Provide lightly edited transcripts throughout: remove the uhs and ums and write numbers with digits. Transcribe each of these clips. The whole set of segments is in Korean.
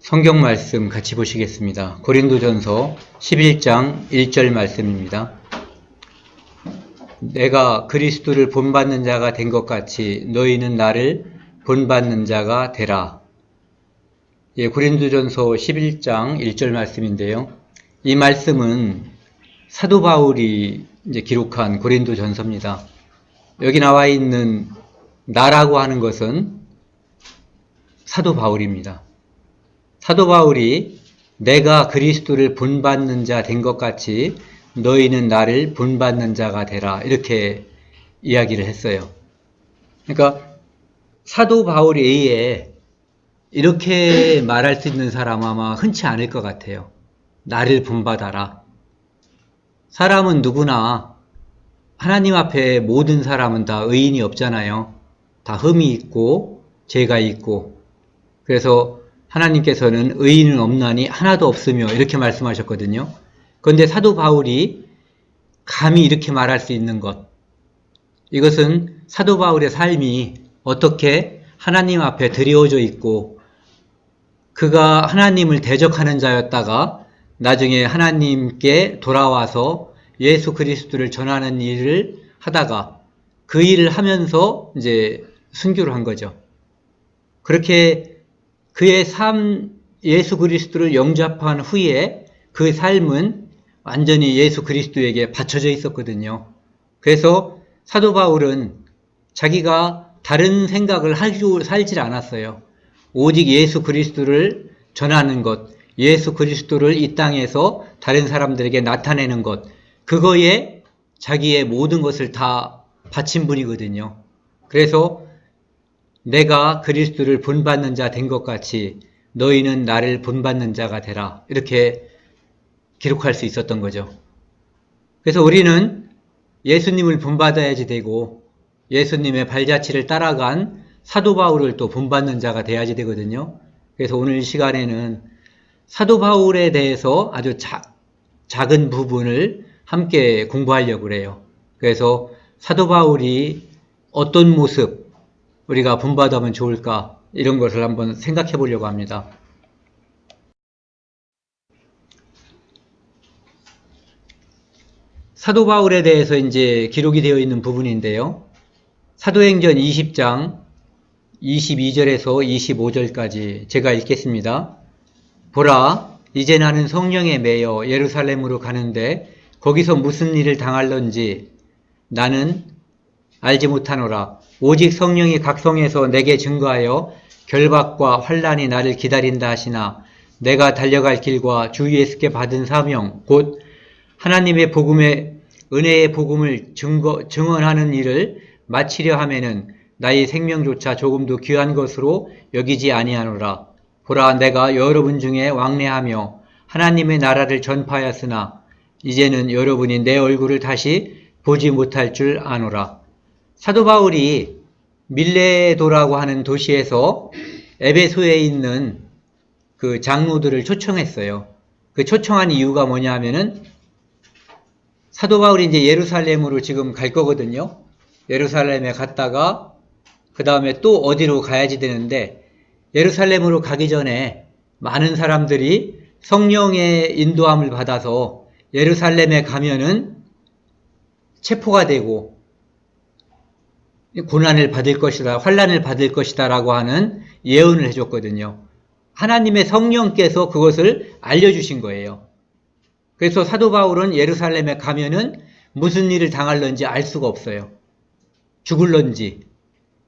성경 말씀 같이 보시겠습니다. 고린도전서 11장 1절 말씀입니다. 내가 그리스도를 본받는 자가 된 것 같이 너희는 나를 본받는 자가 되라. 고린도전서 11장 1절 말씀인데요. 이 말씀은 사도 바울이 기록한 고린도전서입니다. 여기 나와 있는 나라고 하는 것은 사도 바울입니다. 사도 바울이 내가 그리스도를 본받는 자 된 것 같이 너희는 나를 본받는 자가 되라 이렇게 이야기를 했어요. 그러니까 사도 바울 외에 이렇게 말할 수 있는 사람은 아마 흔치 않을 것 같아요. 나를 본받아라. 사람은 누구나 하나님 앞에 모든 사람은 다 의인이 없잖아요. 다 흠이 있고 죄가 있고 그래서 하나님께서는 의인은 없나니 하나도 없으며 이렇게 말씀하셨거든요. 그런데 사도 바울이 감히 이렇게 말할 수 있는 것, 이것은 사도 바울의 삶이 어떻게 하나님 앞에 드리워져 있고 그가 하나님을 대적하는 자였다가 나중에 하나님께 돌아와서 예수 그리스도를 전하는 일을 하다가 그 일을 하면서 이제 순교를 한 거죠. 그렇게 그의 삶, 예수 그리스도를 영접한 후에 그 삶은 완전히 예수 그리스도에게 바쳐져 있었거든요. 그래서 사도 바울은 자기가 다른 생각을 하고 살질 않았어요. 오직 예수 그리스도를 전하는 것, 예수 그리스도를 이 땅에서 다른 사람들에게 나타내는 것, 그거에 자기의 모든 것을 다 바친 분이거든요. 그래서 내가 그리스도를 본받는 자 된 것 같이 너희는 나를 본받는 자가 되라 이렇게 기록할 수 있었던 거죠. 그래서 우리는 예수님을 본받아야지 되고 예수님의 발자취를 따라간 사도 바울을 또 본받는 자가 돼야지 되거든요. 그래서 오늘 시간에는 사도 바울에 대해서 아주 작은 부분을 함께 공부하려고 해요. 그래서 사도 바울이 어떤 모습 우리가 본받으면 좋을까 이런 것을 한번 생각해 보려고 합니다. 사도 바울에 대해서 이제 기록이 되어 있는 부분인데요. 사도행전 20장 22절에서 25절까지 제가 읽겠습니다. 보라, 이제 나는 성령에 매여 예루살렘으로 가는데 거기서 무슨 일을 당할런지 나는 알지 못하노라. 오직 성령이 각 성에서 내게 증거하여 결박과 환난이 나를 기다린다 하시나 내가 달려갈 길과 주 예수께 받은 사명 곧 하나님의 복음의 은혜의 복음을 증언하는 일을 마치려 하면은 나의 생명조차 조금도 귀한 것으로 여기지 아니하노라. 보라, 내가 여러분 중에 왕래하며 하나님의 나라를 전파하였으나 이제는 여러분이 내 얼굴을 다시 보지 못할 줄 아노라. 사도 바울이 밀레도라고 하는 도시에서 에베소에 있는 그 장로들을 초청했어요. 그 초청한 이유가 뭐냐 하면은 사도 바울이 이제 예루살렘으로 지금 갈 거거든요. 예루살렘에 갔다가 그 다음에 또 어디로 가야지 되는데 예루살렘으로 가기 전에 많은 사람들이 성령의 인도함을 받아서 예루살렘에 가면은 체포가 되고 고난을 받을 것이다, 환난을 받을 것이다 라고 하는 예언을 해줬거든요. 하나님의 성령께서 그것을 알려주신 거예요. 그래서 사도 바울은 예루살렘에 가면은 무슨 일을 당할런지 알 수가 없어요. 죽을런지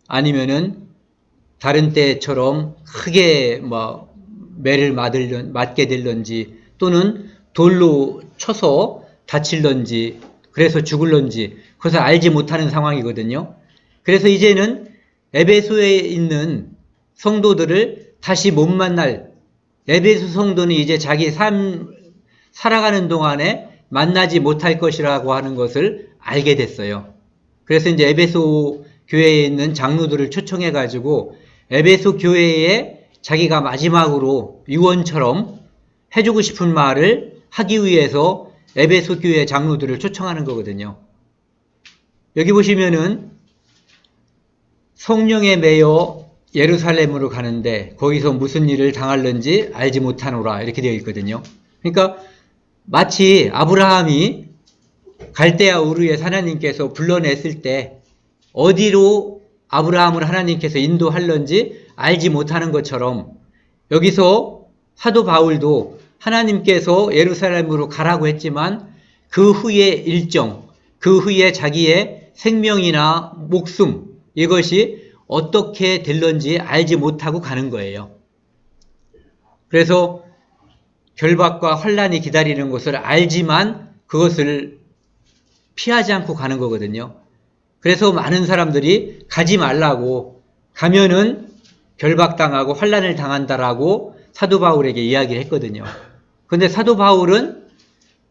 아니면은 다른 때처럼 크게 매를 맞게 될런지 또는 돌로 쳐서 다칠런지 그래서 죽을런지 그것을 알지 못하는 상황이거든요. 그래서 이제는 에베소에 있는 성도들을 다시 못 만날, 에베소 성도는 이제 자기 삶 살아가는 동안에 만나지 못할 것이라고 하는 것을 알게 됐어요. 그래서 이제 에베소 교회에 있는 장로들을 초청해 가지고 에베소 교회에 자기가 마지막으로 유언처럼 해주고 싶은 말을 하기 위해서 에베소 교회 장로들을 초청하는 거거든요. 여기 보시면은 성령에 매여 예루살렘으로 가는데 거기서 무슨 일을 당할는지 알지 못하노라 이렇게 되어 있거든요. 그러니까 마치 아브라함이 갈대아 우르에 하나님께서 불러냈을 때 어디로 아브라함을 하나님께서 인도할는지 알지 못하는 것처럼 여기서 사도 바울도 하나님께서 예루살렘으로 가라고 했지만 그 후의 일정, 그 후에 자기의 생명이나 목숨 이것이 어떻게 될런지 알지 못하고 가는 거예요. 그래서 결박과 환란이 기다리는 것을 알지만 그것을 피하지 않고 가는 거거든요. 그래서 많은 사람들이 가지 말라고 가면은 결박당하고 환란을 당한다라고 사도 바울에게 이야기를 했거든요. 근데 사도 바울은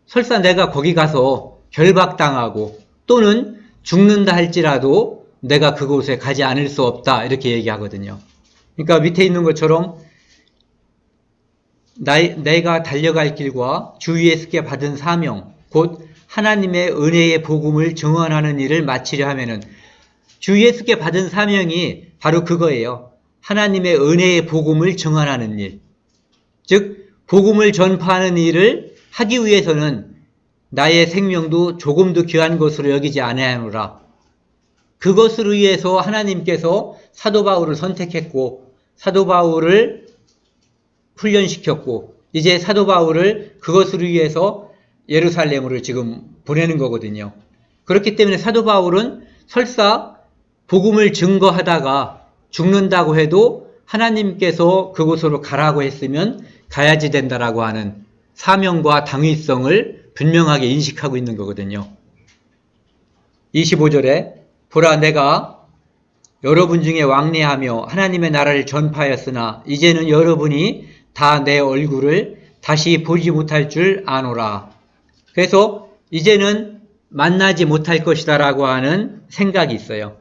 설사 내가 거기 가서 결박당하고 또는 죽는다 할지라도 내가 그곳에 가지 않을 수 없다 이렇게 얘기하거든요. 그러니까 밑에 있는 것처럼 내가 달려갈 길과 주 예수께 받은 사명 곧 하나님의 은혜의 복음을 증언하는 일을 마치려 하면은 주 예수께 받은 사명이 바로 그거예요. 하나님의 은혜의 복음을 증언하는 일. 즉 복음을 전파하는 일을 하기 위해서는 나의 생명도 조금도 귀한 것으로 여기지 아니하노라. 그것을 위해서 하나님께서 사도 바울을 선택했고 사도 바울을 훈련시켰고 이제 사도 바울을 그것을 위해서 예루살렘으로 지금 보내는 거거든요. 그렇기 때문에 사도 바울은 설사 복음을 증거하다가 죽는다고 해도 하나님께서 그곳으로 가라고 했으면 가야지 된다라고 하는 사명과 당위성을 분명하게 인식하고 있는 거거든요. 25절에 보라 내가 여러분 중에 왕래하며 하나님의 나라를 전파하였으나 이제는 여러분이 다 내 얼굴을 다시 보지 못할 줄 아노라. 그래서 이제는 만나지 못할 것이다 라고 하는 생각이 있어요.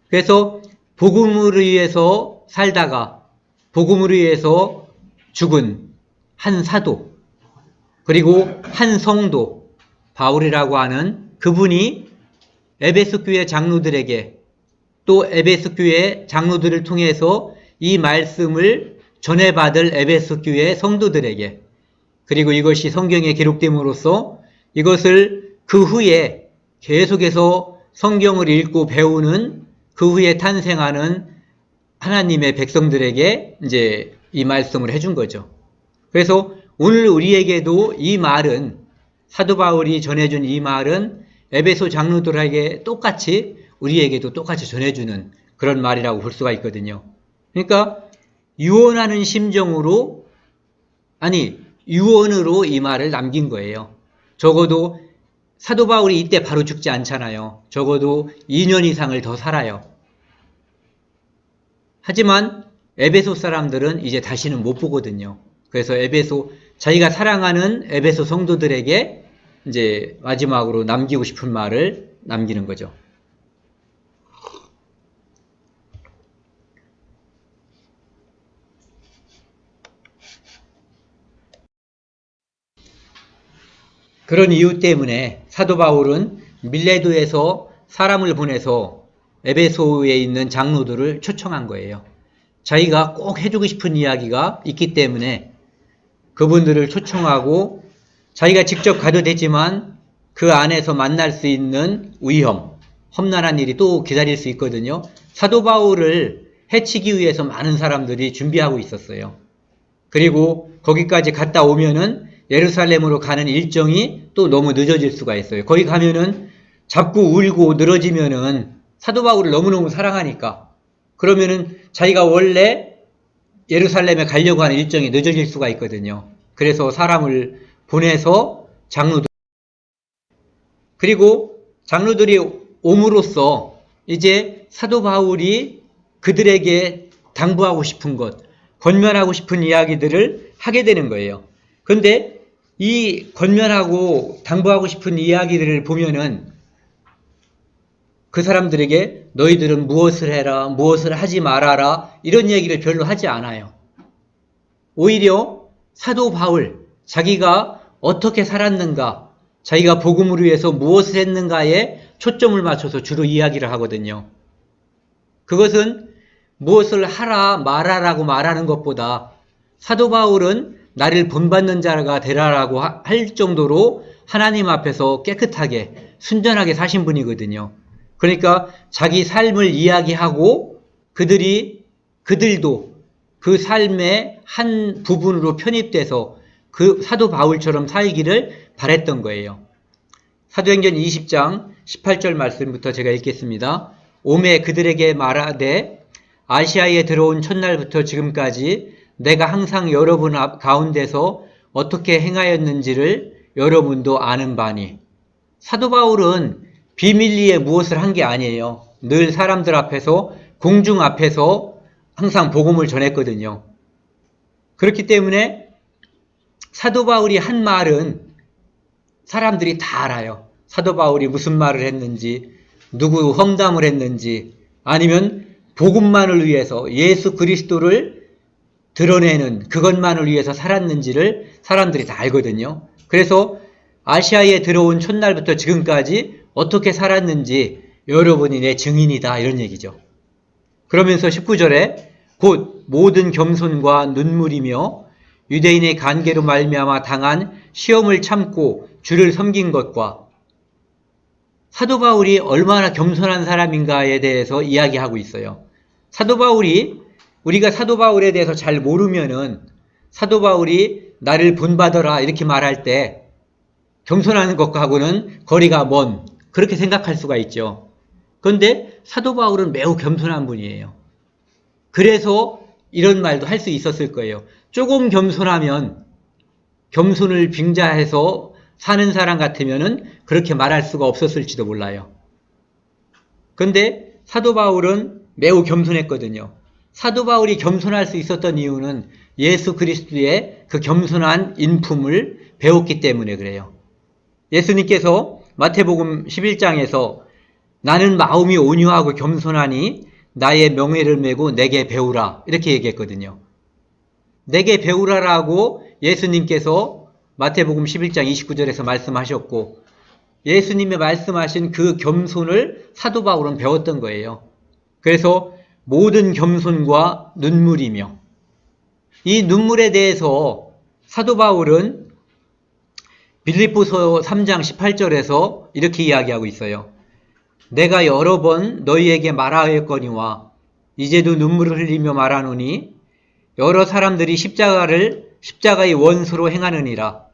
그래서 복음을 위해서 살다가 복음을 위해서 죽은 한 사도 그리고 한 성도 바울이라고 하는 그분이 에베소 교회 장로들에게 또 에베소 교회 장로들을 통해서 이 말씀을 전해받을 에베소 교회 성도들에게 그리고 이것이 성경에 기록됨으로써 이것을 그 후에 계속해서 성경을 읽고 배우는 그 후에 탄생하는 하나님의 백성들에게 이제 이 말씀을 해준 거죠. 그래서 오늘 우리에게도 이 말은 사도 바울이 전해준 이 말은 에베소 장로들에게 똑같이 우리에게도 똑같이 전해주는 그런 말이라고 볼 수가 있거든요. 그러니까 유언하는 심정으로 유언으로 이 말을 남긴 거예요. 적어도 사도 바울이 이때 바로 죽지 않잖아요. 적어도 2년 이상을 더 살아요. 하지만 에베소 사람들은 이제 다시는 못 보거든요. 그래서 자기가 사랑하는 에베소 성도들에게 이제 마지막으로 남기고 싶은 말을 남기는 거죠. 그런 이유 때문에 사도 바울은 밀레도에서 사람을 보내서 에베소에 있는 장로들을 초청한 거예요. 자기가 꼭 해주고 싶은 이야기가 있기 때문에 그분들을 초청하고 자기가 직접 가도 되지만 그 안에서 만날 수 있는 위험, 험난한 일이 또 기다릴 수 있거든요. 사도 바울을 해치기 위해서 많은 사람들이 준비하고 있었어요. 그리고 거기까지 갔다 오면은 예루살렘으로 가는 일정이 또 너무 늦어질 수가 있어요. 거기 가면은 자꾸 울고 늘어지면은 사도 바울을 너무너무 사랑하니까 그러면은 자기가 원래 예루살렘에 가려고 하는 일정이 늦어질 수가 있거든요. 그래서 사람을 보내서 그리고 장로들이 옴으로써 이제 사도 바울이 그들에게 당부하고 싶은 것, 권면하고 싶은 이야기들을 하게 되는 거예요. 그런데 이 권면하고 당부하고 싶은 이야기들을 보면은 그 사람들에게 너희들은 무엇을 해라, 무엇을 하지 말아라 이런 얘기를 별로 하지 않아요. 오히려 사도 바울, 자기가 어떻게 살았는가, 자기가 복음을 위해서 무엇을 했는가에 초점을 맞춰서 주로 이야기를 하거든요. 그것은 무엇을 하라 말하라고 말하는 것보다 사도 바울은 나를 본받는 자가 되라라고 할 정도로 하나님 앞에서 깨끗하게 순전하게 사신 분이거든요. 그러니까 자기 삶을 이야기하고 그들도 그 삶의 한 부분으로 편입돼서 그 사도 바울처럼 살기를 바랬던 거예요. 사도행전 20장 18절 말씀부터 제가 읽겠습니다. 오매 그들에게 말하되 아시아에 들어온 첫날부터 지금까지 내가 항상 여러분 가운데서 어떻게 행하였는지를 여러분도 아는 바니. 사도 바울은 비밀리에 무엇을 한 게 아니에요. 늘 사람들 앞에서 공중 앞에서 항상 복음을 전했거든요. 그렇기 때문에 사도 바울이 한 말은 사람들이 다 알아요. 사도 바울이 무슨 말을 했는지, 누구 험담을 했는지, 아니면 복음만을 위해서 예수 그리스도를 드러내는 그것만을 위해서 살았는지를 사람들이 다 알거든요. 그래서 아시아에 들어온 첫날부터 지금까지 어떻게 살았는지 여러분이 내 증인이다 이런 얘기죠. 그러면서 19절에 곧 모든 겸손과 눈물이며 유대인의 관계로 말미암아 당한 시험을 참고 주를 섬긴 것과 사도 바울이 얼마나 겸손한 사람인가에 대해서 이야기하고 있어요. 우리가 사도 바울에 대해서 잘 모르면은 사도 바울이 나를 본받아라 이렇게 말할 때 겸손한 것하고는 거리가 먼 그렇게 생각할 수가 있죠. 그런데 사도 바울은 매우 겸손한 분이에요. 그래서 이런 말도 할 수 있었을 거예요. 조금 겸손하면 겸손을 빙자해서 사는 사람 같으면은 그렇게 말할 수가 없었을지도 몰라요. 그런데 사도 바울은 매우 겸손했거든요. 사도 바울이 겸손할 수 있었던 이유는 예수 그리스도의 그 겸손한 인품을 배웠기 때문에 그래요. 예수님께서 마태복음 11장에서 나는 마음이 온유하고 겸손하니 나의 명예를 메고 내게 배우라 이렇게 얘기했거든요. 내게 배우라라고 예수님께서 마태복음 11장 29절에서 말씀하셨고 예수님이 말씀하신 그 겸손을 사도 바울은 배웠던 거예요. 그래서 모든 겸손과 눈물이며 이 눈물에 대해서 사도 바울은 빌립보서 3장 18절에서 이렇게 이야기하고 있어요. 내가 여러 번 너희에게 말하였거니와 이제도 눈물을 흘리며 말하노니 여러 사람들이 십자가의 원수로 행하느니라.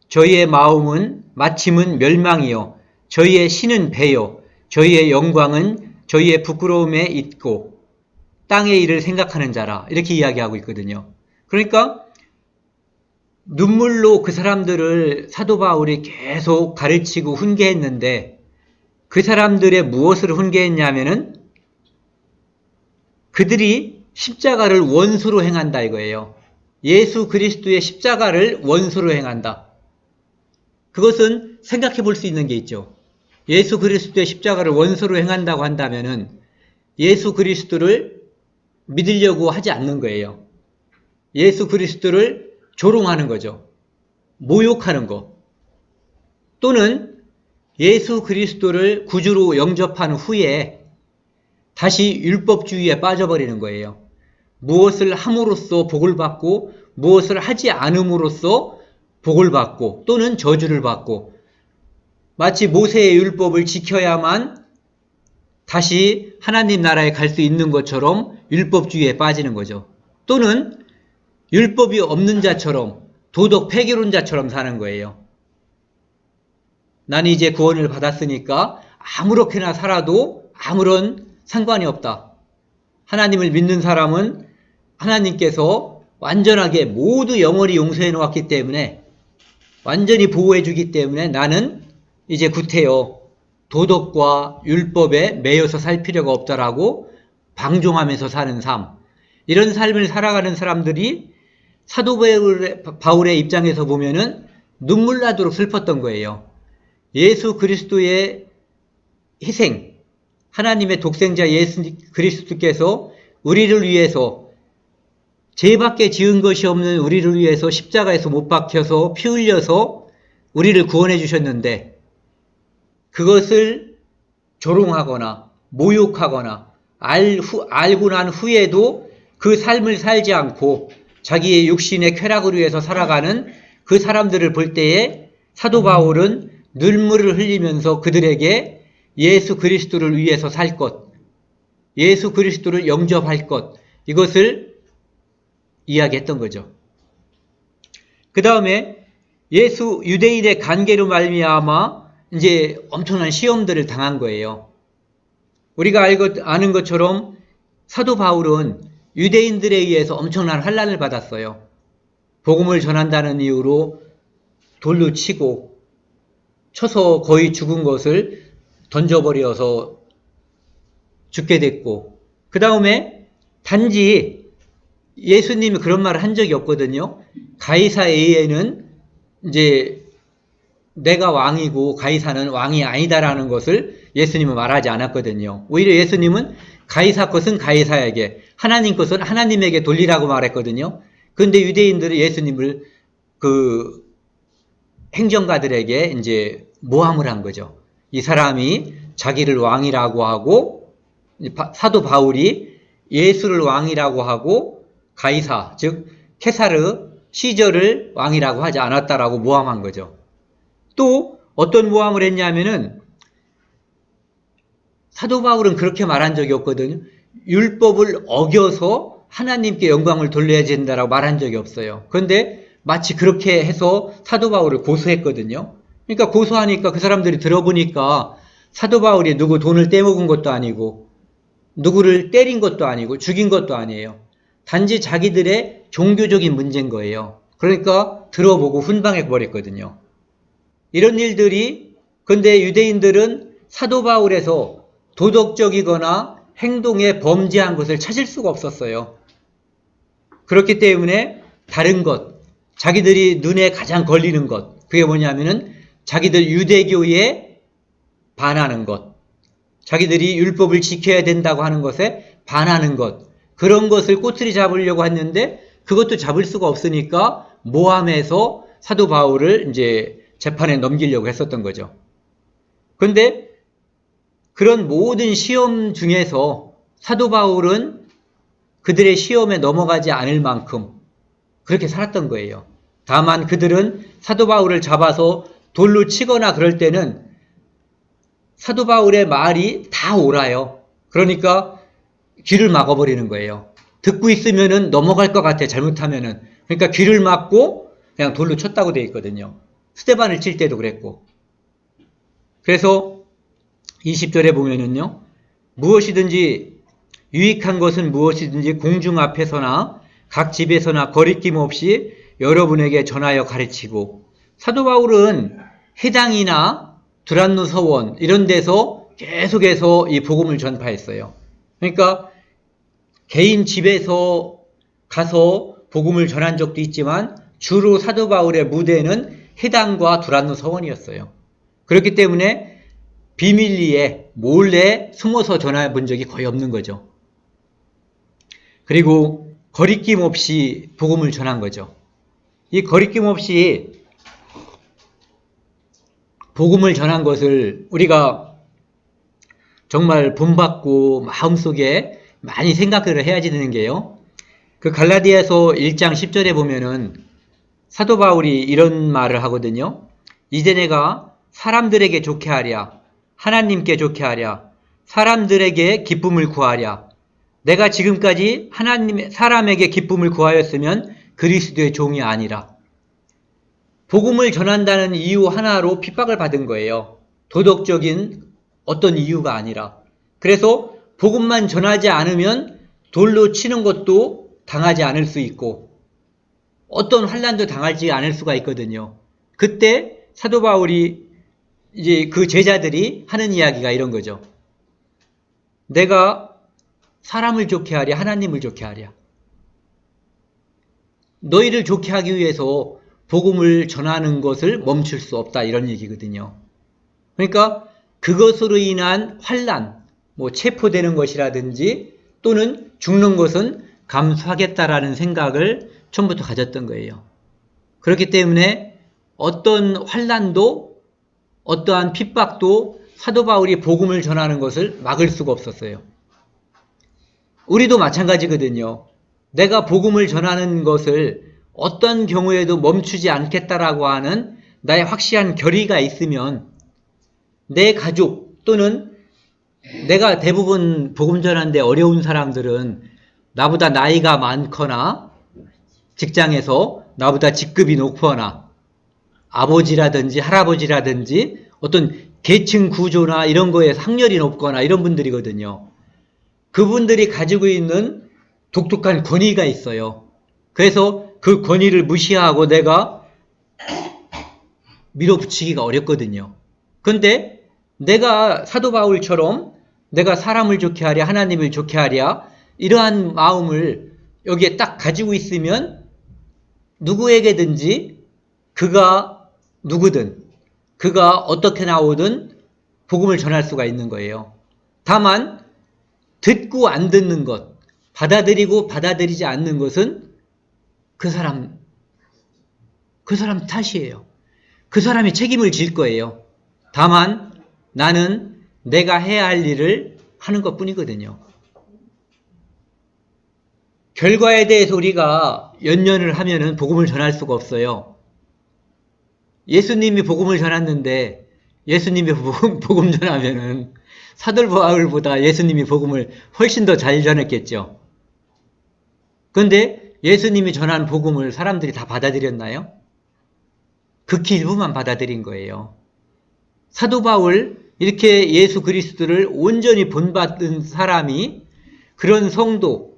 저희의 마음은 마침은 멸망이요 저희의 신은 배요 저희의 영광은 저희의 부끄러움에 있고 땅의 일을 생각하는 자라 이렇게 이야기하고 있거든요. 그러니까 눈물로 그 사람들을 사도 바울이 계속 가르치고 훈계했는데 그 사람들의 무엇을 훈계했냐면은 그들이 십자가를 원수로 행한다 이거예요. 예수 그리스도의 십자가를 원수로 행한다. 그것은 생각해 볼 수 있는 게 있죠. 예수 그리스도의 십자가를 원수로 행한다고 한다면은 예수 그리스도를 믿으려고 하지 않는 거예요. 예수 그리스도를 조롱하는 거죠. 모욕하는 거. 또는 예수 그리스도를 구주로 영접한 후에 다시 율법주의에 빠져버리는 거예요. 무엇을 함으로써 복을 받고 무엇을 하지 않음으로써 복을 받고 또는 저주를 받고 마치 모세의 율법을 지켜야만 다시 하나님 나라에 갈 수 있는 것처럼 율법주의에 빠지는 거죠. 또는 율법이 없는 자처럼 도덕 폐기론자처럼 사는 거예요. 나는 이제 구원을 받았으니까 아무렇게나 살아도 아무런 상관이 없다. 하나님을 믿는 사람은 하나님께서 완전하게 모두 영원히 용서해 놓았기 때문에 완전히 보호해 주기 때문에 나는 이제 구태여 도덕과 율법에 매여서 살 필요가 없다라고 방종하면서 사는 삶. 이런 삶을 살아가는 사람들이 사도 바울의 입장에서 보면은 눈물 나도록 슬펐던 거예요. 예수 그리스도의 희생, 하나님의 독생자 예수 그리스도께서 우리를 위해서 죄밖에 지은 것이 없는 우리를 위해서 십자가에서 못 박혀서 피 흘려서 우리를 구원해 주셨는데 그것을 조롱하거나 모욕하거나 알고 난 후에도 그 삶을 살지 않고 자기의 육신의 쾌락을 위해서 살아가는 그 사람들을 볼 때에 사도 바울은 눈물을 흘리면서 그들에게 예수 그리스도를 위해서 살 것, 예수 그리스도를 영접할 것, 이것을 이야기했던 거죠. 그 다음에 유대인의 관계로 말미암아 이제 엄청난 시험들을 당한 거예요. 우리가 아는 것처럼 사도 바울은 유대인들에 의해서 엄청난 환난을 받았어요. 복음을 전한다는 이유로 돌로 쳐서 거의 죽은 것을 던져버려서 죽게 됐고, 그 다음에 단지 예수님이 그런 말을 한 적이 없거든요. 가이사 외에는 이제 내가 왕이고 가이사는 왕이 아니다라는 것을 예수님은 말하지 않았거든요. 오히려 예수님은 가이사 것은 가이사에게, 하나님 것은 하나님에게 돌리라고 말했거든요. 그런데 유대인들은 예수님을 그 행정가들에게 이제 모함을 한 거죠. 이 사람이 자기를 왕이라고 하고, 사도 바울이 예수를 왕이라고 하고, 가이사, 즉 케사르 시저를 왕이라고 하지 않았다라고 모함한 거죠. 또 어떤 모함을 했냐면은 사도 바울은 그렇게 말한 적이 없거든요. 율법을 어겨서 하나님께 영광을 돌려야 된다라고 말한 적이 없어요. 그런데 마치 그렇게 해서 사도 바울을 고소했거든요. 그러니까 고소하니까 그 사람들이 들어보니까 사도 바울이 누구 돈을 떼먹은 것도 아니고 누구를 때린 것도 아니고 죽인 것도 아니에요. 단지 자기들의 종교적인 문제인 거예요. 그러니까 들어보고 훈방해 버렸거든요. 이런 일들이, 근데 유대인들은 사도 바울에서 도덕적이거나 행동에 범죄한 것을 찾을 수가 없었어요. 그렇기 때문에 다른 것, 자기들이 눈에 가장 걸리는 것, 그게 뭐냐면은 자기들 유대교에 반하는 것, 자기들이 율법을 지켜야 된다고 하는 것에 반하는 것, 그런 것을 꼬투리 잡으려고 했는데 그것도 잡을 수가 없으니까 모함해서 사도 바울을 이제 재판에 넘기려고 했었던 거죠. 그런데 그런 모든 시험 중에서 사도 바울은 그들의 시험에 넘어가지 않을 만큼 그렇게 살았던 거예요. 다만 그들은 사도 바울을 잡아서 돌로 치거나 그럴 때는 사도 바울의 말이 다 옳아요. 그러니까 귀를 막아버리는 거예요. 듣고 있으면은 넘어갈 것 같아, 잘못하면은. 그러니까 귀를 막고 그냥 돌로 쳤다고 되어 있거든요. 스데반을 칠 때도 그랬고. 그래서 20절에 보면은요, 무엇이든지 유익한 것은 무엇이든지 공중 앞에서나 각 집에서나 거리낌 없이 여러분에게 전하여 가르치고, 사도 바울은 회당이나 두란노 서원 이런 데서 계속해서 이 복음을 전파했어요. 그러니까 개인 집에서 가서 복음을 전한 적도 있지만 주로 사도 바울의 무대는 회당과 두란노 서원이었어요. 그렇기 때문에 비밀리에 몰래 숨어서 전해 본 적이 거의 없는 거죠. 그리고 거리낌 없이 복음을 전한 거죠. 이 거리낌 없이 복음을 전한 것을 우리가 정말 본받고 마음속에 많이 생각을 해야 되는 게요. 그 갈라디아서 1장 10절에 보면은 사도 바울이 이런 말을 하거든요. 이제 내가 사람들에게 좋게 하랴, 하나님께 좋게 하랴, 사람들에게 기쁨을 구하랴. 내가 지금까지 사람에게 기쁨을 구하였으면 그리스도의 종이 아니라. 복음을 전한다는 이유 하나로 핍박을 받은 거예요. 도덕적인 어떤 이유가 아니라. 그래서 복음만 전하지 않으면 돌로 치는 것도 당하지 않을 수 있고 어떤 환난도 당하지 않을 수가 있거든요. 그때 사도 바울이 이제 그 제자들이 하는 이야기가 이런 거죠. 내가 사람을 좋게 하랴, 하나님을 좋게 하랴. 너희를 좋게 하기 위해서 복음을 전하는 것을 멈출 수 없다, 이런 얘기거든요. 그러니까 그것으로 인한 환난, 체포되는 것이라든지 또는 죽는 것은 감수하겠다라는 생각을 처음부터 가졌던 거예요. 그렇기 때문에 어떤 환난도 어떠한 핍박도 사도 바울이 복음을 전하는 것을 막을 수가 없었어요. 우리도 마찬가지거든요. 내가 복음을 전하는 것을 어떤 경우에도 멈추지 않겠다라고 하는 나의 확실한 결의가 있으면 내 가족 또는 내가 대부분 복음 전하는데 어려운 사람들은 나보다 나이가 많거나 직장에서 나보다 직급이 높거나 아버지라든지 할아버지라든지 어떤 계층 구조나 이런 거에 학렬이 높거나 이런 분들이거든요. 그분들이 가지고 있는 독특한 권위가 있어요. 그래서 그 권위를 무시하고 내가 밀어붙이기가 어렵거든요. 근데 내가 사도 바울처럼 내가 사람을 좋게 하랴 하나님을 좋게 하랴 이러한 마음을 여기에 딱 가지고 있으면 누구에게든지 그가 누구든 그가 어떻게 나오든 복음을 전할 수가 있는 거예요. 다만 듣고 안 듣는 것, 받아들이고 받아들이지 않는 것은 그 사람 탓이에요. 그 사람이 책임을 질 거예요. 다만 나는 내가 해야 할 일을 하는 것 뿐이거든요. 결과에 대해서 우리가 연연을 하면은 복음을 전할 수가 없어요. 예수님이 복음을 전했는데 예수님이 복음 전하면은 사도 바울보다 예수님이 복음을 훨씬 더 잘 전했겠죠. 그런데 예수님이 전한 복음을 사람들이 다 받아들였나요? 극히 일부만 받아들인 거예요. 사도 바울 이렇게 예수 그리스도를 온전히 본받은 사람이 그런 성도,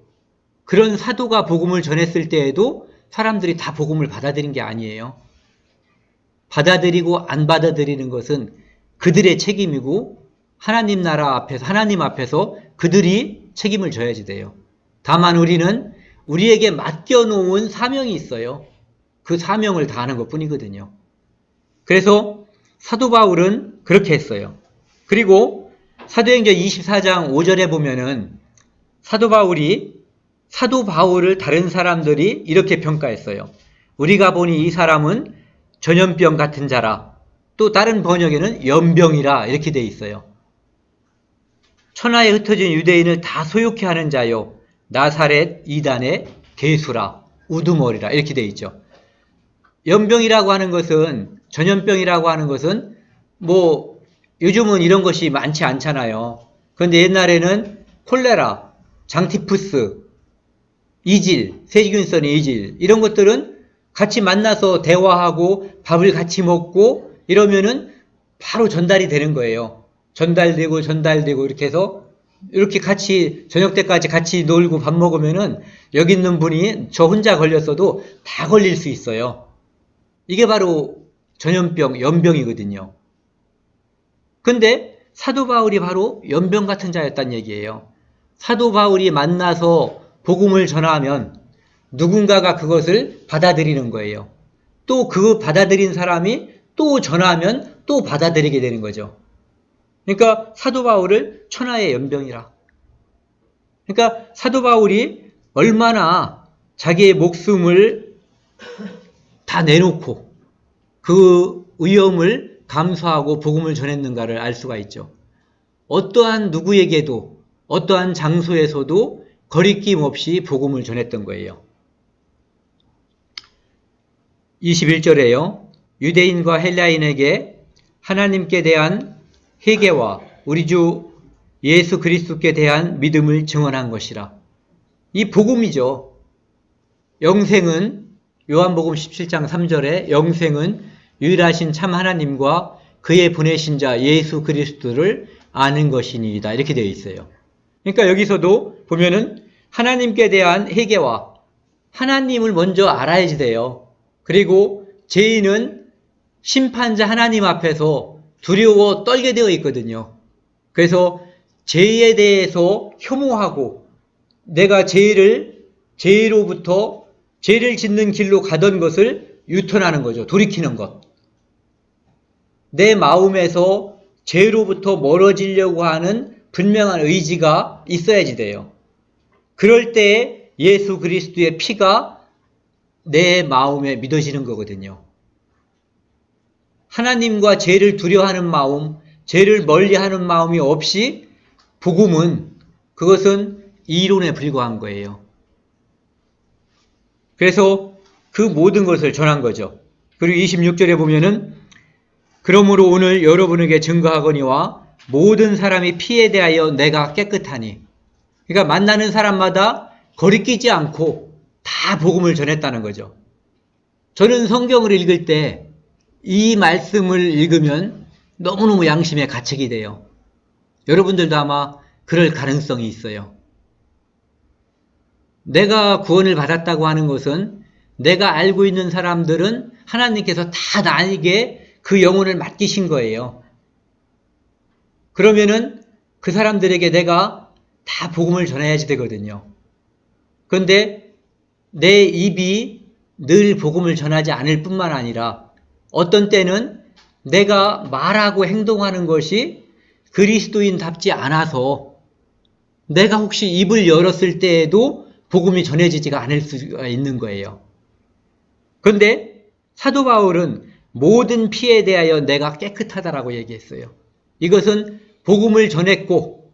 그런 사도가 복음을 전했을 때에도 사람들이 다 복음을 받아들인 게 아니에요. 받아들이고 안 받아들이는 것은 그들의 책임이고 하나님 나라 앞에서 하나님 앞에서 그들이 책임을 져야지 돼요. 다만 우리는 우리에게 맡겨놓은 사명이 있어요. 그 사명을 다하는 것 뿐이거든요. 그래서 사도 바울은 그렇게 했어요. 그리고 사도행전 24장 5절에 보면은 사도 바울을 다른 사람들이 이렇게 평가했어요. 우리가 보니 이 사람은 전염병 같은 자라. 또 다른 번역에는 연병이라 이렇게 돼 있어요. 천하에 흩어진 유대인을 다 소욕케 하는 자요. 나사렛 이단의 개수라, 우두머리라 이렇게 돼 있죠. 연병이라고 하는 것은, 전염병이라고 하는 것은 뭐 요즘은 이런 것이 많지 않잖아요. 그런데 옛날에는 콜레라, 장티푸스, 이질, 세균성의 이질 이런 것들은 같이 만나서 대화하고 밥을 같이 먹고 이러면은 바로 전달이 되는 거예요. 전달되고 이렇게 해서 이렇게 같이 저녁 때까지 같이 놀고 밥 먹으면은 여기 있는 분이 저 혼자 걸렸어도 다 걸릴 수 있어요. 이게 바로 전염병, 연병이거든요. 근데 사도 바울이 바로 연병 같은 자였단 얘기예요. 사도 바울이 만나서 복음을 전하면 누군가가 그것을 받아들이는 거예요. 또 그 받아들인 사람이 또 전하면 또 받아들이게 되는 거죠. 그러니까 사도 바울을 천하의 연병이라. 그러니까 사도 바울이 얼마나 자기의 목숨을 다 내놓고 그 위험을 감수하고 복음을 전했는가를 알 수가 있죠. 어떠한 누구에게도 어떠한 장소에서도 거리낌 없이 복음을 전했던 거예요. 21절에요. 유대인과 헬라인에게 하나님께 대한 회개와 우리 주 예수 그리스도께 대한 믿음을 증언한 것이라. 이 복음이죠. 영생은 요한복음 17장 3절에 영생은 유일하신 참 하나님과 그의 보내신 자 예수 그리스도를 아는 것이니이다. 이렇게 되어 있어요. 그러니까 여기서도 보면은 하나님께 대한 회개와 하나님을 먼저 알아야지 돼요. 그리고 죄인은 심판자 하나님 앞에서 두려워 떨게 되어 있거든요. 그래서 죄에 대해서 혐오하고 내가 죄로부터 죄를 짓는 길로 가던 것을 유턴하는 거죠. 돌이키는 것. 내 마음에서 죄로부터 멀어지려고 하는 분명한 의지가 있어야지 돼요. 그럴 때 예수 그리스도의 피가 내 마음에 믿어지는 거거든요. 하나님과 죄를 두려워하는 마음, 죄를 멀리하는 마음이 없이 복음은 그것은 이론에 불과한 거예요. 그래서 그 모든 것을 전한 거죠. 그리고 26절에 보면은 그러므로 오늘 여러분에게 증거하거니와 모든 사람이 피에 대하여 내가 깨끗하니. 그러니까 만나는 사람마다 거리끼지 않고 다 복음을 전했다는 거죠. 저는 성경을 읽을 때 이 말씀을 읽으면 너무너무 양심에 가책이 돼요. 여러분들도 아마 그럴 가능성이 있어요. 내가 구원을 받았다고 하는 것은 내가 알고 있는 사람들은 하나님께서 다 나에게 그 영혼을 맡기신 거예요. 그러면은 그 사람들에게 내가 다 복음을 전해야지 되거든요. 그런데 내 입이 늘 복음을 전하지 않을 뿐만 아니라 어떤 때는 내가 말하고 행동하는 것이 그리스도인답지 않아서 내가 혹시 입을 열었을 때에도 복음이 전해지지가 않을 수가 있는 거예요. 그런데 사도 바울은 모든 피에 대하여 내가 깨끗하다라고 얘기했어요. 이것은 복음을 전했고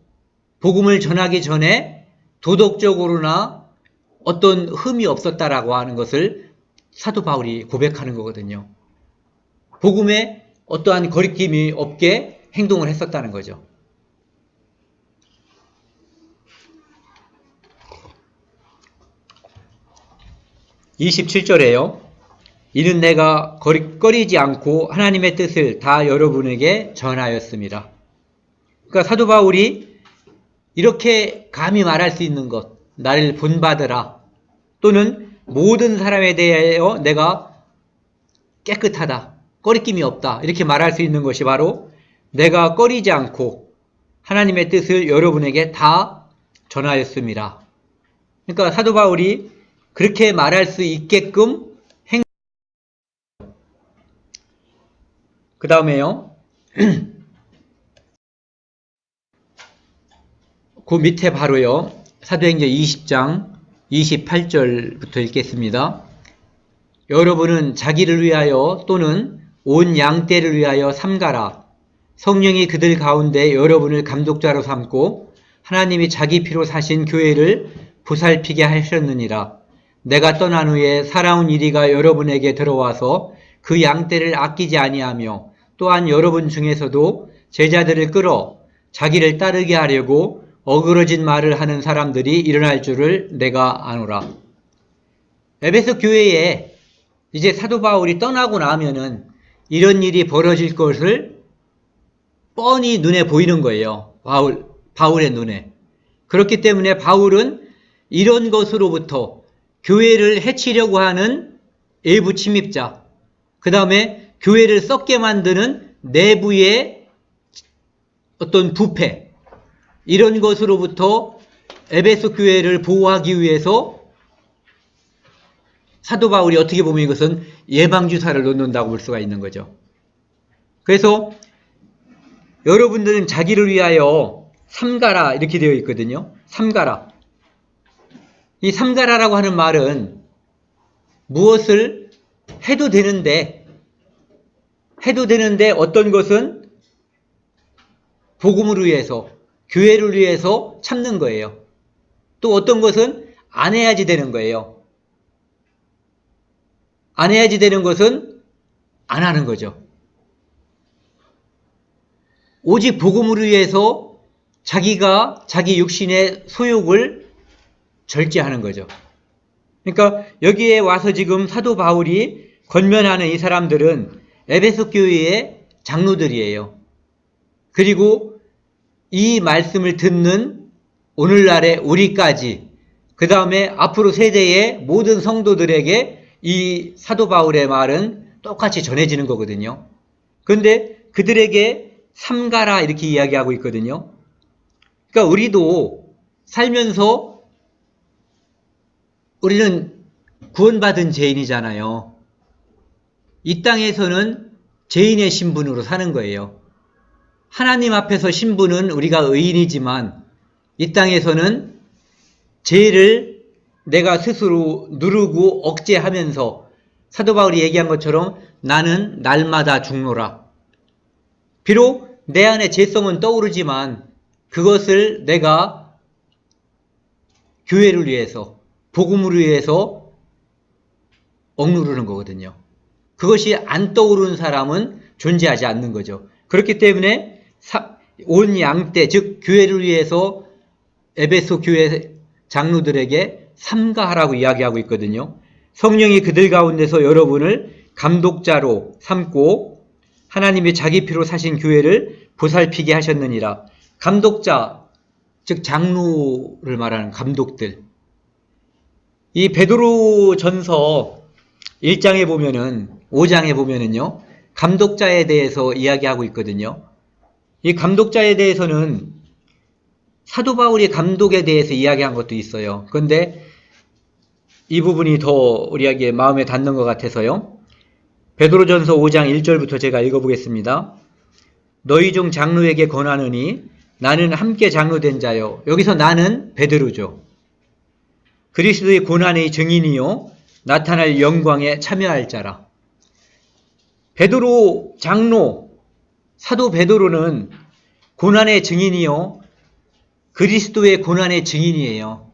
복음을 전하기 전에 도덕적으로나 어떤 흠이 없었다라고 하는 것을 사도 바울이 고백하는 거거든요. 복음에 어떠한 거리낌이 없게 행동을 했었다는 거죠. (27절에요) 이는 내가 꺼리지 않고 하나님의 뜻을 다 여러분에게 전하였습니다. 그러니까 사도 바울이 이렇게 감히 말할 수 있는 것, 나를 본받으라, 또는 모든 사람에 대하여 내가 깨끗하다, 꺼리낌이 없다, 이렇게 말할 수 있는 것이 바로 내가 꺼리지 않고 하나님의 뜻을 여러분에게 다 전하였습니다. 그러니까 사도 바울이 그렇게 말할 수 있게끔 그 다음에요. 그 밑에 바로요. 사도행전 20장 28절부터 읽겠습니다. 여러분은 자기를 위하여 또는 온 양떼를 위하여 삼가라. 성령이 그들 가운데 여러분을 감독자로 삼고 하나님이 자기 피로 사신 교회를 보살피게 하셨느니라. 내가 떠난 후에 살아온 이리가 여러분에게 들어와서 그 양떼를 아끼지 아니하며 또한 여러분 중에서도 제자들을 끌어 자기를 따르게 하려고 어그러진 말을 하는 사람들이 일어날 줄을 내가 아노라. 에베소 교회에 이제 사도 바울이 떠나고 나면은 이런 일이 벌어질 것을 뻔히 눈에 보이는 거예요. 바울의 눈에. 그렇기 때문에 바울은 이런 것으로부터 교회를 해치려고 하는 일부 침입자, 그 다음에 교회를 썩게 만드는 내부의 어떤 부패, 이런 것으로부터 에베소 교회를 보호하기 위해서 사도 바울이 어떻게 보면 이것은 예방주사를 놓는다고 볼 수가 있는 거죠. 그래서 여러분들은 자기를 위하여 삼가라 이렇게 되어 있거든요. 삼가라. 이 삼가라라고 하는 말은 무엇을 해도 되는데 어떤 것은 복음을 위해서, 교회를 위해서 참는 거예요. 또 어떤 것은 안 해야지 되는 거예요. 안 해야지 되는 것은 안 하는 거죠. 오직 복음을 위해서 자기가 자기 육신의 소욕을 절제하는 거죠. 그러니까 여기에 와서 지금 사도 바울이 권면하는 이 사람들은 에베소 교회의 장로들이에요. 그리고 이 말씀을 듣는 오늘날의 우리까지, 그 다음에 앞으로 세대의 모든 성도들에게 이 사도 바울의 말은 똑같이 전해지는 거거든요. 그런데 그들에게 삼가라 이렇게 이야기하고 있거든요. 그러니까 우리도 살면서 우리는 구원받은 죄인이잖아요. 이 땅에서는 죄인의 신분으로 사는 거예요. 하나님 앞에서 신분은 우리가 의인이지만 이 땅에서는 죄를 내가 스스로 누르고 억제하면서 사도 바울이 얘기한 것처럼 나는 날마다 죽노라. 비록 내 안에 죄성은 떠오르지만 그것을 내가 교회를 위해서, 복음을 위해서 억누르는 거거든요. 그것이 안 떠오르는 사람은 존재하지 않는 거죠. 그렇기 때문에 온 양떼, 즉 교회를 위해서 에베소 교회 장로들에게 삼가하라고 이야기하고 있거든요. 성령이 그들 가운데서 여러분을 감독자로 삼고 하나님이 자기 피로 사신 교회를 보살피게 하셨느니라. 감독자, 즉 장로를 말하는 감독들. 이 베드로 전서 1장에 보면은 5장에 보면은요. 감독자에 대해서 이야기하고 있거든요. 이 감독자에 대해서는 사도 바울이 감독에 대해서 이야기한 것도 있어요. 그런데 이 부분이 더 우리에게 마음에 닿는 것 같아서요. 베드로전서 5장 1절부터 제가 읽어보겠습니다. 너희 중 장로에게 권하느니 나는 함께 장로된 자요. 여기서 나는 베드로죠. 그리스도의 고난의 증인이요 나타날 영광에 참여할 자라. 베드로 장로, 사도 베드로는 고난의 증인이요 그리스도의 고난의 증인이에요.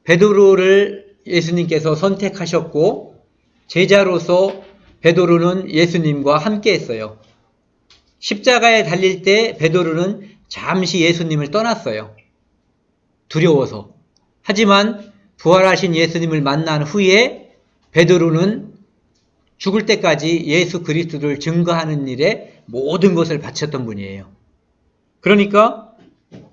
베드로를 예수님께서 선택하셨고 제자로서 베드로는 예수님과 함께 했어요. 십자가에 달릴 때 베드로는 잠시 예수님을 떠났어요. 두려워서. 하지만 부활하신 예수님을 만난 후에 베드로는 죽을 때까지 예수 그리스도를 증거하는 일에 모든 것을 바쳤던 분이에요. 그러니까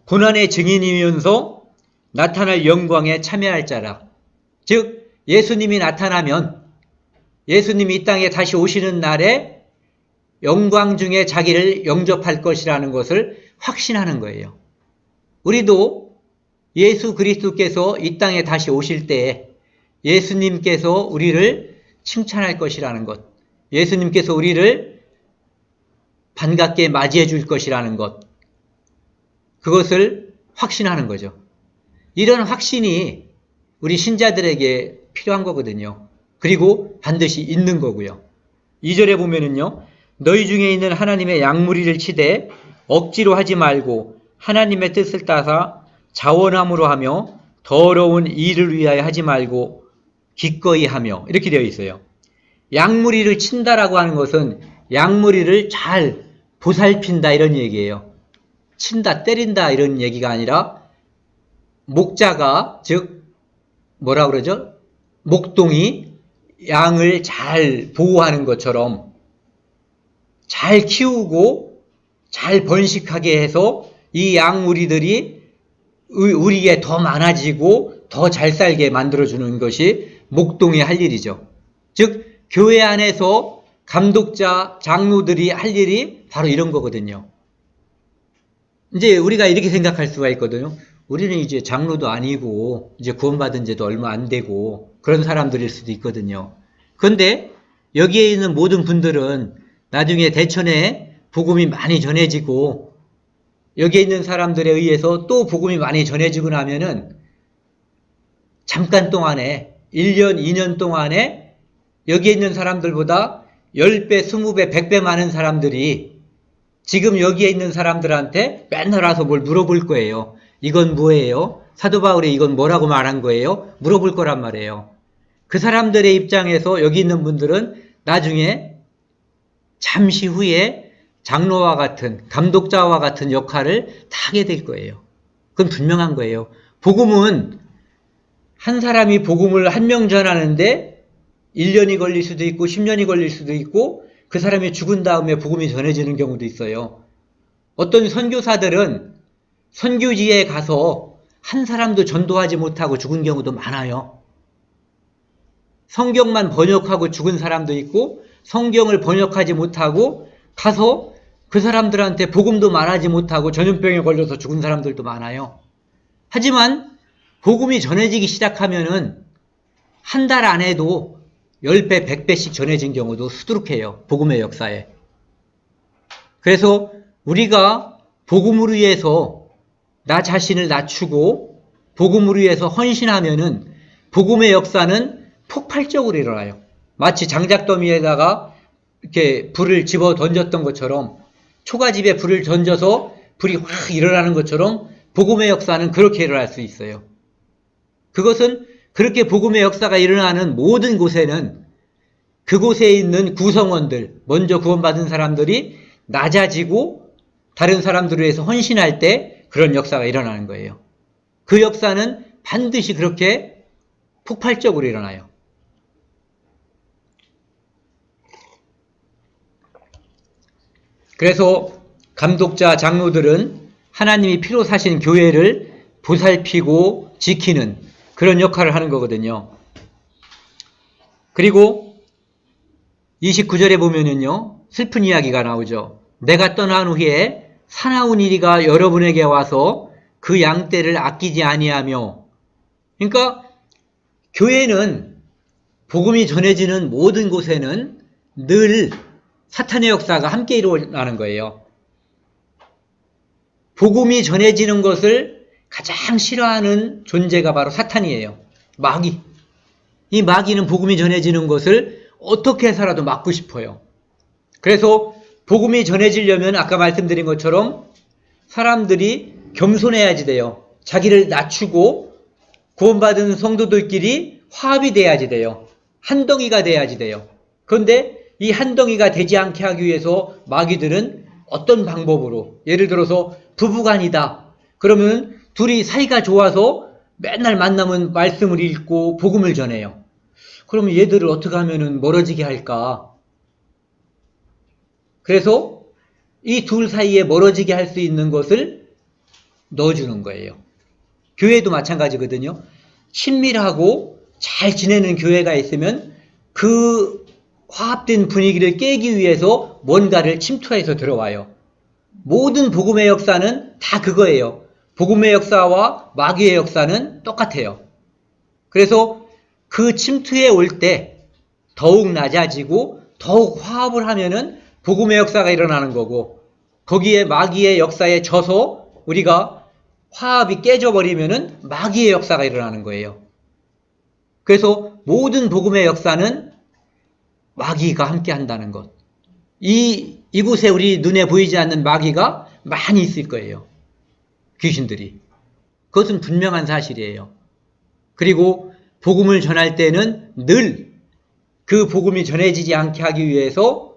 고난의 증인이면서 나타날 영광에 참여할 자라. 즉 예수님이 나타나면 예수님이 이 땅에 다시 오시는 날에 영광 중에 자기를 영접할 것이라는 것을 확신하는 거예요. 우리도 예수 그리스도께서 이 땅에 다시 오실 때에 예수님께서 우리를 칭찬할 것이라는 것, 예수님께서 우리를 반갑게 맞이해 줄 것이라는 것, 그것을 확신하는 거죠. 이런 확신이 우리 신자들에게 필요한 거거든요. 그리고 반드시 있는 거고요. 2절에 보면은요. 너희 중에 있는 하나님의 양무리를 치되 억지로 하지 말고 하나님의 뜻을 따라 자원함으로 하며 더러운 일을 위하여 하지 말고 기꺼이 하며 이렇게 되어 있어요. 양무리를 친다라고 하는 것은 양무리를 잘 보살핀다 이런 얘기예요. 친다, 때린다 이런 얘기가 아니라 목자가 즉 뭐라 그러죠? 목동이 양을 잘 보호하는 것처럼 잘 키우고 잘 번식하게 해서 이 양무리들이 우리에게 더 많아지고 더 잘 살게 만들어주는 것이 목동이 할 일이죠. 즉 교회 안에서 감독자, 장로들이 할 일이 바로 이런 거거든요. 이제 우리가 이렇게 생각할 수가 있거든요. 우리는 이제 장로도 아니고 이제 구원받은 지도 얼마 안 되고 그런 사람들일 수도 있거든요. 그런데 여기에 있는 모든 분들은 나중에 대천에 복음이 많이 전해지고 여기에 있는 사람들에 의해서 또 복음이 많이 전해지고 나면은 잠깐 동안에 1년, 2년 동안에 여기에 있는 사람들보다 10배, 20배, 100배 많은 사람들이 지금 여기에 있는 사람들한테 맨날 와서 뭘 물어볼 거예요. 이건 뭐예요? 사도 바울이 이건 뭐라고 말한 거예요? 물어볼 거란 말이에요. 그 사람들의 입장에서 여기 있는 분들은 나중에 잠시 후에 장로와 같은 감독자와 같은 역할을 다 하게 될 거예요. 그건 분명한 거예요. 복음은 한 사람이 복음을 한 명 전하는데 1년이 걸릴 수도 있고 10년이 걸릴 수도 있고 그 사람이 죽은 다음에 복음이 전해지는 경우도 있어요. 어떤 선교사들은 선교지에 가서 한 사람도 전도하지 못하고 죽은 경우도 많아요. 성경만 번역하고 죽은 사람도 있고 성경을 번역하지 못하고 가서 그 사람들한테 복음도 말하지 못하고 전염병에 걸려서 죽은 사람들도 많아요. 하지만 복음이 전해지기 시작하면은 한 달 안에도 10배, 100배씩 전해진 경우도 수두룩해요. 복음의 역사에. 그래서 우리가 복음을 위해서 나 자신을 낮추고 복음을 위해서 헌신하면은 복음의 역사는 폭발적으로 일어나요. 마치 장작더미에다가 이렇게 불을 집어 던졌던 것처럼 초가집에 불을 던져서 불이 확 일어나는 것처럼 복음의 역사는 그렇게 일어날 수 있어요. 그것은 그렇게 복음의 역사가 일어나는 모든 곳에는 그곳에 있는 구성원들, 먼저 구원받은 사람들이 낮아지고 다른 들을 위해서 헌신할 때 그런 역사가 일어나는 거예요. 그 역사는 반드시 그렇게 폭발적으로 일어나요. 그래서 감독자, 장로들은 하나님이 피로 사신 교회를 보살피고 지키는 그런 역할을 하는 거거든요. 그리고 29절에 보면은요, 슬픈 이야기가 나오죠. 내가 떠난 후에 사나운 이리가 여러분에게 와서 그 양떼를 아끼지 아니하며. 그러니까 교회는 복음이 전해지는 모든 곳에는 늘 사탄의 역사가 함께 일어나는 거예요. 복음이 전해지는 것을 가장 싫어하는 존재가 바로 사탄이에요. 마귀. 이 마귀는 복음이 전해지는 것을 어떻게 해서라도 막고 싶어요. 그래서 복음이 전해지려면 아까 말씀드린 것처럼 사람들이 겸손해야지 돼요. 자기를 낮추고 구원받은 성도들끼리 화합이 돼야지 돼요. 한 덩이가 돼야지 돼요. 그런데 이 한 덩이가 되지 않게 하기 위해서 마귀들은 어떤 방법으로, 예를 들어서 부부간이다. 그러면 둘이 사이가 좋아서 맨날 만나면 말씀을 읽고 복음을 전해요. 그러면 얘들을 어떻게 하면 멀어지게 할까? 그래서 이 둘 사이에 멀어지게 할 수 있는 것을 넣어주는 거예요. 교회도 마찬가지거든요. 친밀하고 잘 지내는 교회가 있으면 그 화합된 분위기를 깨기 위해서 뭔가를 침투해서 들어와요. 모든 복음의 역사는 다 그거예요. 복음의 역사와 마귀의 역사는 똑같아요. 그래서 그 침투에 올 때 더욱 낮아지고 더욱 화합을 하면은 복음의 역사가 일어나는 거고, 거기에 마귀의 역사에 져서 우리가 화합이 깨져버리면은 마귀의 역사가 일어나는 거예요. 그래서 모든 복음의 역사는 마귀가 함께 한다는 것. 이곳에 우리 눈에 보이지 않는 마귀가 많이 있을 거예요. 귀신들이. 그것은 분명한 사실이에요. 그리고 복음을 전할 때는 늘 그 복음이 전해지지 않게 하기 위해서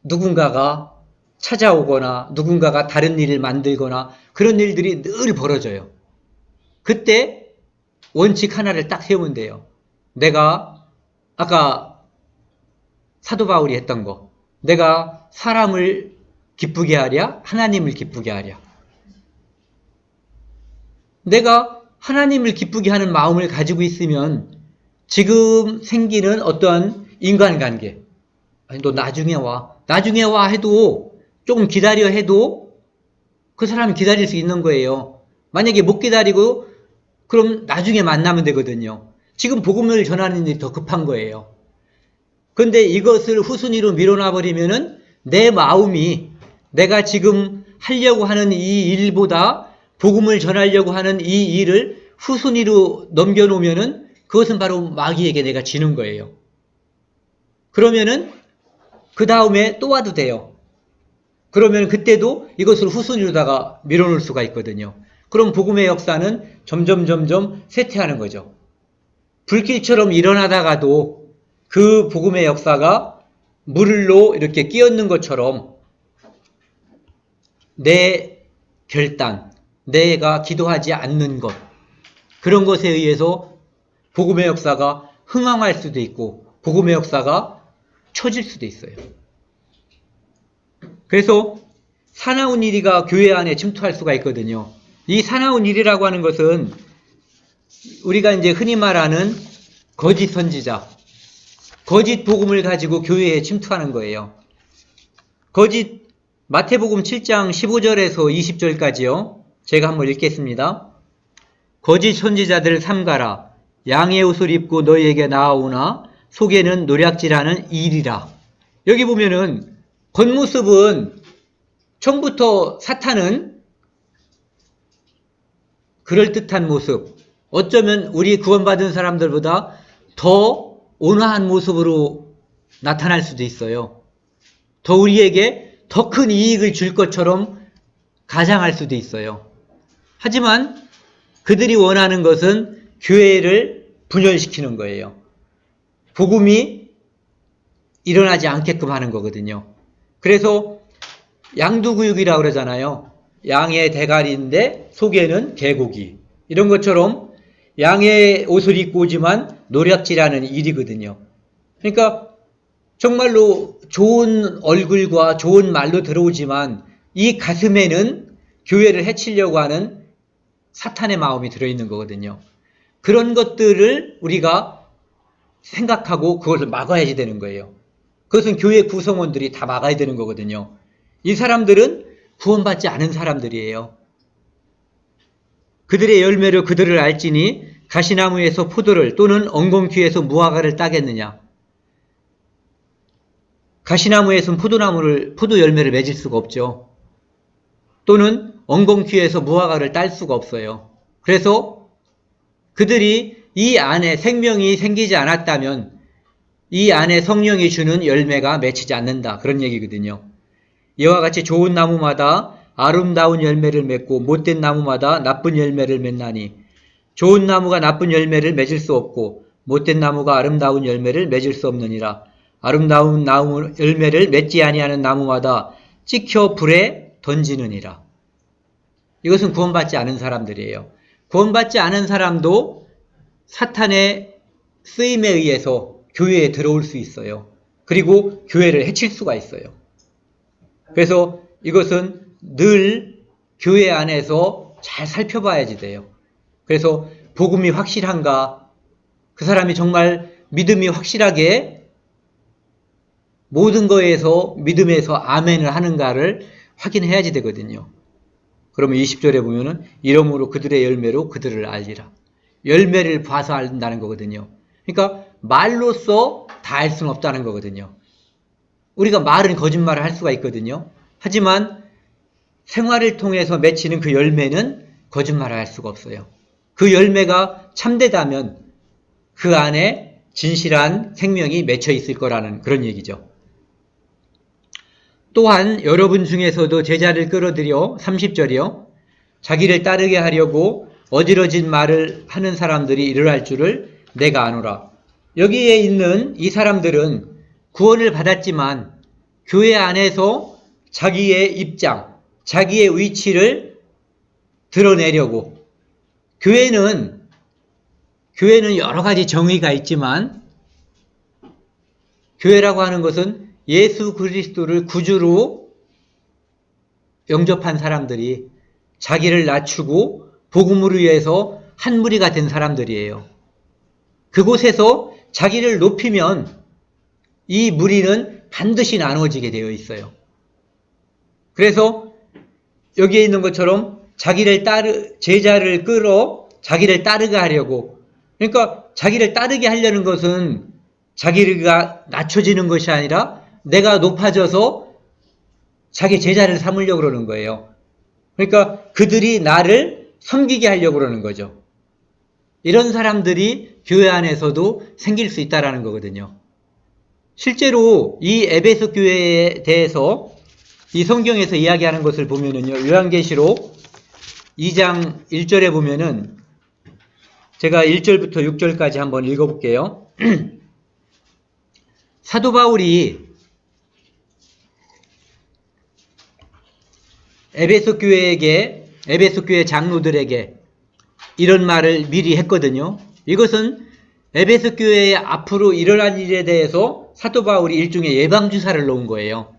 누군가가 찾아오거나 누군가가 다른 일을 만들거나 그런 일들이 늘 벌어져요. 그때 원칙 하나를 딱 세우면 돼요. 내가 아까 사도 바울이 했던 거, 내가 사람을 기쁘게 하랴, 하나님을 기쁘게 하랴. 내가 하나님을 기쁘게 하는 마음을 가지고 있으면 지금 생기는 어떠한 인간관계, 아니 너 나중에 와 해도 조금 기다려 해도 그 사람이 기다릴 수 있는 거예요. 만약에 못 기다리고 그럼 나중에 만나면 되거든요. 지금 복음을 전하는 일이 더 급한 거예요. 그런데 이것을 후순위로 밀어놔버리면은 내 마음이 내가 지금 하려고 하는 이 일보다 복음을 전하려고 하는 이 일을 후순위로 넘겨놓으면은 그것은 바로 마귀에게 내가 지는 거예요. 그러면은 그 다음에 또 와도 돼요. 그러면 그때도 이것을 후순위로다가 밀어놓을 수가 있거든요. 그럼 복음의 역사는 점점 쇠퇴하는 거죠. 불길처럼 일어나다가도 그 복음의 역사가 물로 이렇게 끼얹는 것처럼 내 결단, 내가 기도하지 않는 것, 그런 것에 의해서 복음의 역사가 흥황할 수도 있고 복음의 역사가 처질 수도 있어요. 그래서 사나운 이리가 교회 안에 침투할 수가 있거든요. 이 사나운 이리라고 하는 것은 우리가 이제 흔히 말하는 거짓 선지자, 거짓 복음을 가지고 교회에 침투하는 거예요. 마태복음 7장 15절에서 20절까지요. 제가 한번 읽겠습니다. 거짓 선지자들을 삼가라. 양의 옷을 입고 너희에게 나아오나 속에는 노략질하는 일이라. 여기 보면은 겉모습은 처음부터 사탄은 그럴듯한 모습, 어쩌면 우리 구원받은 사람들보다 더 온화한 모습으로 나타날 수도 있어요. 더 우리에게 더 큰 이익을 줄 것처럼 가장할 수도 있어요. 하지만 그들이 원하는 것은 교회를 분열시키는 거예요. 복음이 일어나지 않게끔 하는 거거든요. 그래서 양두구육이라고 그러잖아요. 양의 대가리인데 속에는 개고기. 이런 것처럼 양의 옷을 입고 오지만 노략질하는 일이거든요. 그러니까 정말로 좋은 얼굴과 좋은 말로 들어오지만 이 가슴에는 교회를 해치려고 하는 사탄의 마음이 들어있는 거거든요. 그런 것들을 우리가 생각하고 그것을 막아야지 되는 거예요. 그것은 교회 구성원들이 다 막아야 되는 거거든요. 이 사람들은 구원받지 않은 사람들이에요. 그들의 열매로 그들을 알지니 가시나무에서 포도를 또는 엉겅퀴에서 무화과를 따겠느냐. 가시나무에서는 포도 열매를 맺을 수가 없죠. 또는 엉겅퀴에서 무화과를 딸 수가 없어요. 그래서 그들이 이 안에 생명이 생기지 않았다면 이 안에 성령이 주는 열매가 맺히지 않는다. 그런 얘기거든요. 이와 같이 좋은 나무마다 아름다운 열매를 맺고 못된 나무마다 나쁜 열매를 맺나니 좋은 나무가 나쁜 열매를 맺을 수 없고 못된 나무가 아름다운 열매를 맺을 수 없느니라. 아름다운 나무 열매를 맺지 아니하는 나무마다 찍혀 불에 던지느니라. 이것은 구원받지 않은 사람들이에요. 구원받지 않은 사람도 사탄의 쓰임에 의해서 교회에 들어올 수 있어요. 그리고 교회를 해칠 수가 있어요. 그래서 이것은 늘 교회 안에서 잘 살펴봐야지 돼요. 그래서 복음이 확실한가, 그 사람이 정말 믿음이 확실하게 모든 거에서 믿음에서 아멘을 하는가를 확인해야지 되거든요. 그러면 20절에 보면은 이러므로 그들의 열매로 그들을 알리라. 열매를 봐서 안다는 거거든요. 그러니까 말로써 다 알 수는 없다는 거거든요. 우리가 말은 거짓말을 할 수가 있거든요. 하지만 생활을 통해서 맺히는 그 열매는 거짓말을 할 수가 없어요. 그 열매가 참되다면 그 안에 진실한 생명이 맺혀 있을 거라는 그런 얘기죠. 또한 여러분 중에서도 제자를 끌어들여 30절이요. 자기를 따르게 하려고 어지러진 말을 하는 사람들이 일어날 줄을 내가 아노라. 여기에 있는 이 사람들은 구원을 받았지만 교회 안에서 자기의 입장, 자기의 위치를 드러내려고 교회는 여러 가지 정의가 있지만 교회라고 하는 것은 예수 그리스도를 구주로 영접한 사람들이 자기를 낮추고 복음을 위해서 한 무리가 된 사람들이에요. 그곳에서 자기를 높이면 이 무리는 반드시 나눠지게 되어 있어요. 그래서 여기에 있는 것처럼 제자를 끌어 자기를 따르게 하려고, 그러니까 자기를 따르게 하려는 것은 자기가 낮춰지는 것이 아니라 내가 높아져서 자기 제자를 삼으려고 그러는 거예요. 그러니까 그들이 나를 섬기게 하려고 그러는 거죠. 이런 사람들이 교회 안에서도 생길 수 있다는 거거든요. 실제로 이 에베소 교회에 대해서 이 성경에서 이야기하는 것을 보면은요, 요한계시록 2장 1절에 보면은 제가 1절부터 6절까지 한번 읽어볼게요. 사도 바울이 에베소 교회 장로들에게 이런 말을 미리 했거든요. 이것은 에베소 교회의 앞으로 일어날 일에 대해서 사도 바울이 일종의 예방주사를 놓은 거예요.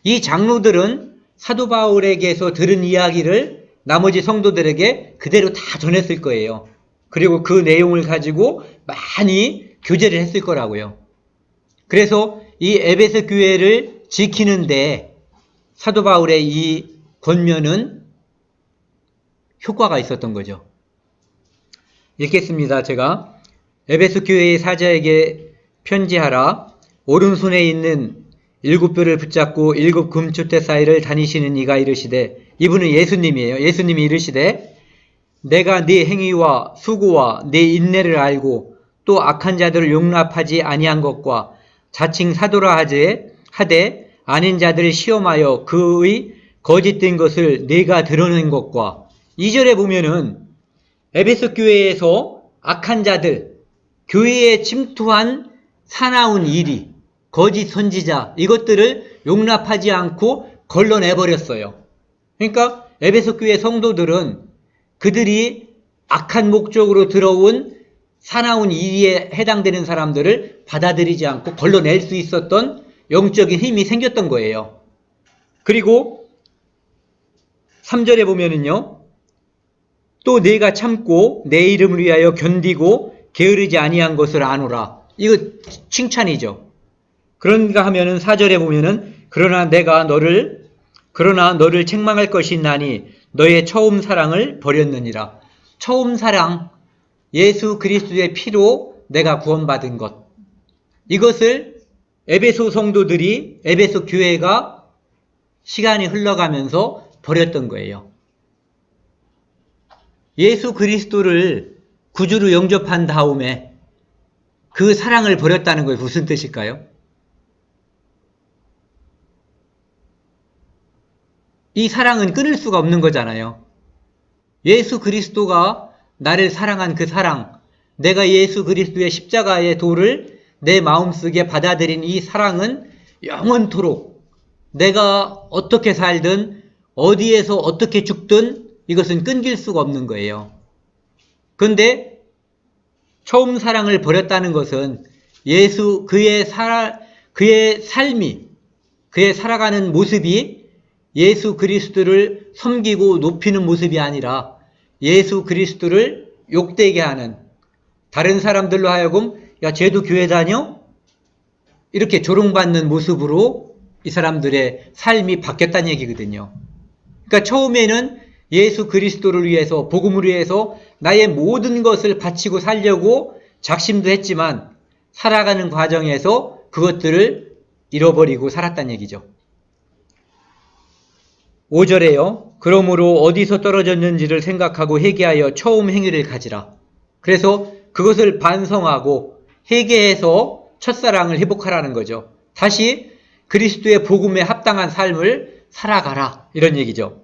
이 장로들은 사도 바울에게서 들은 이야기를 나머지 성도들에게 그대로 다 전했을 거예요. 그리고 그 내용을 가지고 많이 교제를 했을 거라고요. 그래서 이 에베소 교회를 지키는데 사도 바울의 이 권면은 효과가 있었던 거죠. 읽겠습니다. 제가 에베소 교회의 사자에게 편지하라. 오른손에 있는 7뼈를 붙잡고 7 금초대 사이를 다니시는 이가 이르시되, 이분은 예수님이에요. 예수님이 이르시되, 내가 네 행위와 수고와 네 인내를 알고 또 악한 자들을 용납하지 아니한 것과 자칭 사도라 하되 아닌 자들을 시험하여 그의 거짓된 것을 네가 드러낸 것과, 2절에 보면은 에베소 교회에서 악한 자들, 교회에 침투한 사나운 이리, 거짓 선지자, 이것들을 용납하지 않고 걸러내버렸어요. 그러니까 에베소 교회 성도들은 그들이 악한 목적으로 들어온 사나운 이리에 해당되는 사람들을 받아들이지 않고 걸러낼 수 있었던 영적인 힘이 생겼던 거예요. 그리고 3절에 보면은요, 또 내가 참고 내 이름을 위하여 견디고 게으르지 아니한 것을 아노라. 이거 칭찬이죠. 그런가 하면은 4절에 보면은 그러나 너를 책망할 것이 있나니 너의 처음 사랑을 버렸느니라. 처음 사랑, 예수 그리스도의 피로 내가 구원받은 것. 이것을 에베소 성도들이, 에베소 교회가 시간이 흘러가면서 버렸던 거예요. 예수 그리스도를 구주로 영접한 다음에 그 사랑을 버렸다는 것이 무슨 뜻일까요? 이 사랑은 끊을 수가 없는 거잖아요. 예수 그리스도가 나를 사랑한 그 사랑, 내가 예수 그리스도의 십자가의 도를 내 마음속에 받아들인 이 사랑은 영원토록 내가 어떻게 살든 어디에서 어떻게 죽든 이것은 끊길 수가 없는 거예요. 그런데 처음 사랑을 버렸다는 것은 예수 그의 삶이, 그의 살아가는 모습이 예수 그리스도를 섬기고 높이는 모습이 아니라 예수 그리스도를 욕되게 하는, 다른 사람들로 하여금 야 쟤도 교회 다녀? 이렇게 조롱받는 모습으로 이 사람들의 삶이 바뀌었다는 얘기거든요. 그러니까 처음에는 예수 그리스도를 위해서, 복음을 위해서 나의 모든 것을 바치고 살려고 작심도 했지만 살아가는 과정에서 그것들을 잃어버리고 살았다는 얘기죠. 5절에요. 그러므로 어디서 떨어졌는지를 생각하고 회개하여 처음 행위를 가지라. 그래서 그것을 반성하고 회개해서 첫사랑을 회복하라는 거죠. 다시 그리스도의 복음에 합당한 삶을 살아가라, 이런 얘기죠.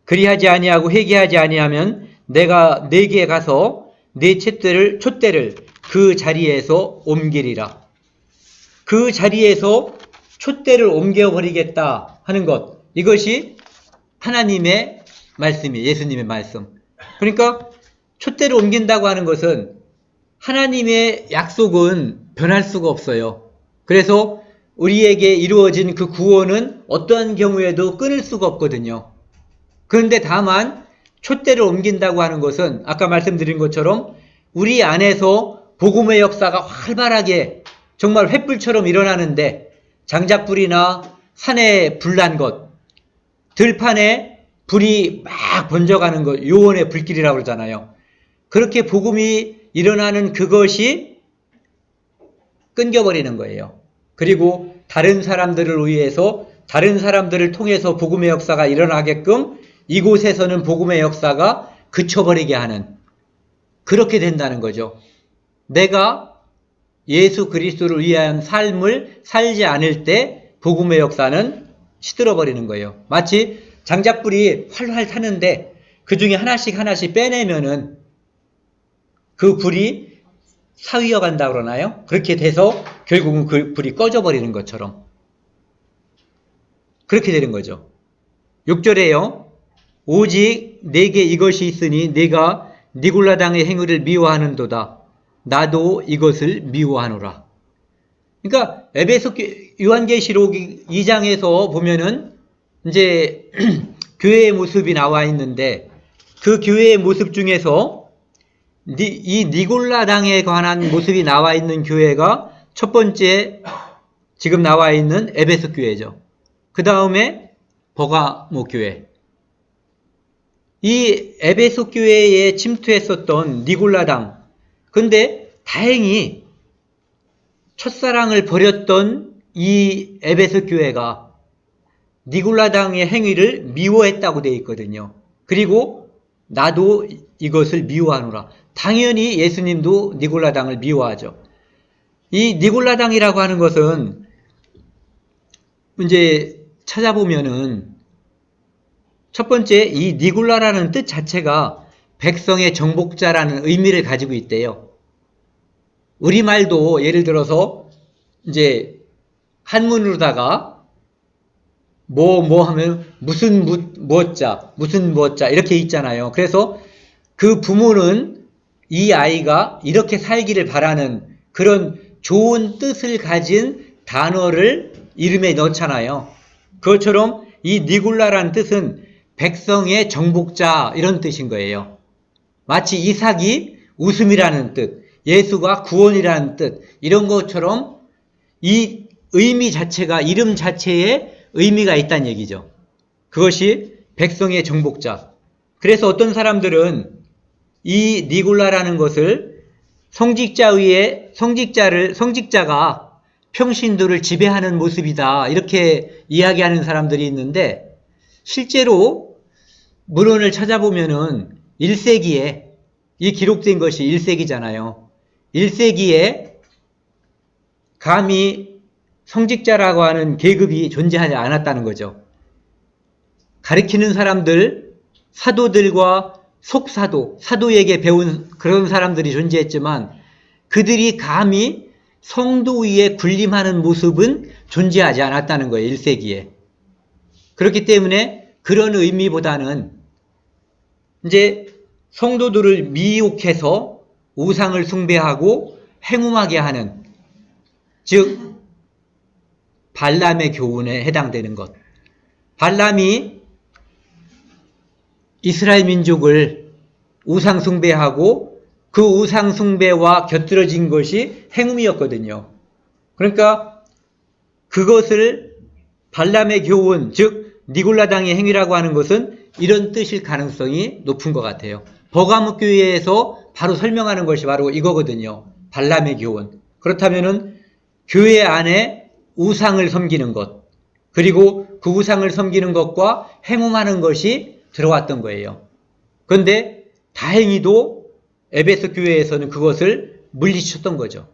그리하지 아니하고 회개하지 아니하면 내가 네게 가서 네 촛대를 그 자리에서 옮기리라. 그 자리에서 촛대를 옮겨버리겠다 하는 것, 이것이 하나님의 말씀이에요. 예수님의 말씀. 그러니까 촛대를 옮긴다고 하는 것은 하나님의 약속은 변할 수가 없어요. 그래서 우리에게 이루어진 그 구원은 어떠한 경우에도 끊을 수가 없거든요. 그런데 다만 촛대를 옮긴다고 하는 것은 아까 말씀드린 것처럼 우리 안에서 복음의 역사가 활발하게 정말 횃불처럼 일어나는데, 장작불이나 산에 불난 것, 들판에 불이 막 번져가는 것, 요원의 불길이라고 그러잖아요. 그렇게 복음이 일어나는 그것이 끊겨버리는 거예요. 그리고 다른 사람들을 위해서, 다른 사람들을 통해서 복음의 역사가 일어나게끔 이곳에서는 복음의 역사가 그쳐버리게 하는, 그렇게 된다는 거죠. 내가 예수 그리스도를 위한 삶을 살지 않을 때 복음의 역사는 시들어버리는 거예요. 마치 장작불이 활활 타는데 그 중에 하나씩 빼내면은 그 불이 사위어 간다고 그러나요? 그렇게 돼서 결국은 그 불이 꺼져버리는 것처럼 그렇게 되는 거죠. 6절에요. 오직 내게 이것이 있으니 내가 니골라당의 행위를 미워하는도다. 나도 이것을 미워하노라. 그러니까 에베소 요한계시록 2장에서 보면은 이제 교회의 모습이 나와 있는데, 그 교회의 모습 중에서 이 니골라당에 관한 모습이 나와 있는 교회가 첫 번째 지금 나와 있는 에베소 교회죠. 그 다음에 버가모 교회. 이 에베소 교회에 침투했었던 니골라당. 근데 다행히 첫사랑을 버렸던 이 에베소 교회가 니골라당의 행위를 미워했다고 되어 있거든요. 그리고 나도 이것을 미워하노라. 당연히 예수님도 니골라당을 미워하죠. 이 니골라당이라고 하는 것은 이제 찾아보면은 첫 번째 이 니골라라는 뜻 자체가 백성의 정복자라는 의미를 가지고 있대요. 우리말도 예를 들어서 이제 한문으로다가 뭐 하면 무슨 무엇자 이렇게 있잖아요. 그래서 그 부모는 이 아이가 이렇게 살기를 바라는 그런 좋은 뜻을 가진 단어를 이름에 넣잖아요. 그것처럼 이 니굴라라는 뜻은 백성의 정복자 이런 뜻인 거예요. 마치 이삭이 웃음이라는 뜻, 예수가 구원이라는 뜻 이런 것처럼 이 의미 자체가 이름 자체에 의미가 있다는 얘기죠. 그것이 백성의 정복자. 그래서 어떤 사람들은 이 니굴라라는 것을 성직자가 평신도를 지배하는 모습이다 이렇게 이야기하는 사람들이 있는데 실제로 문헌을 찾아보면은 1세기에 이 기록된 것이 1세기잖아요. 1세기에 감히 성직자라고 하는 계급이 존재하지 않았다는 거죠. 가르치는 사람들, 사도들과 속사도, 사도에게 배운 그런 사람들이 존재했지만 그들이 감히 성도 위에 군림하는 모습은 존재하지 않았다는 거예요. 1세기에. 그렇기 때문에 그런 의미보다는 이제 성도들을 미혹해서 우상을 숭배하고 행음하게 하는, 즉 발람의 교훈에 해당되는 것. 발람이 이스라엘 민족을 우상 숭배하고 그 우상 숭배와 곁들여진 것이 행음이었거든요. 그러니까 그것을 발람의 교훈, 즉 니골라당의 행위라고 하는 것은 이런 뜻일 가능성이 높은 것 같아요. 버가모 교회에서 바로 설명하는 것이 바로 이거거든요. 발람의 교훈. 그렇다면은 교회 안에 우상을 섬기는 것, 그리고 그 우상을 섬기는 것과 행음하는 것이 들어왔던 거예요. 그런데 다행히도 에베소 교회에서는 그것을 물리쳤던 거죠.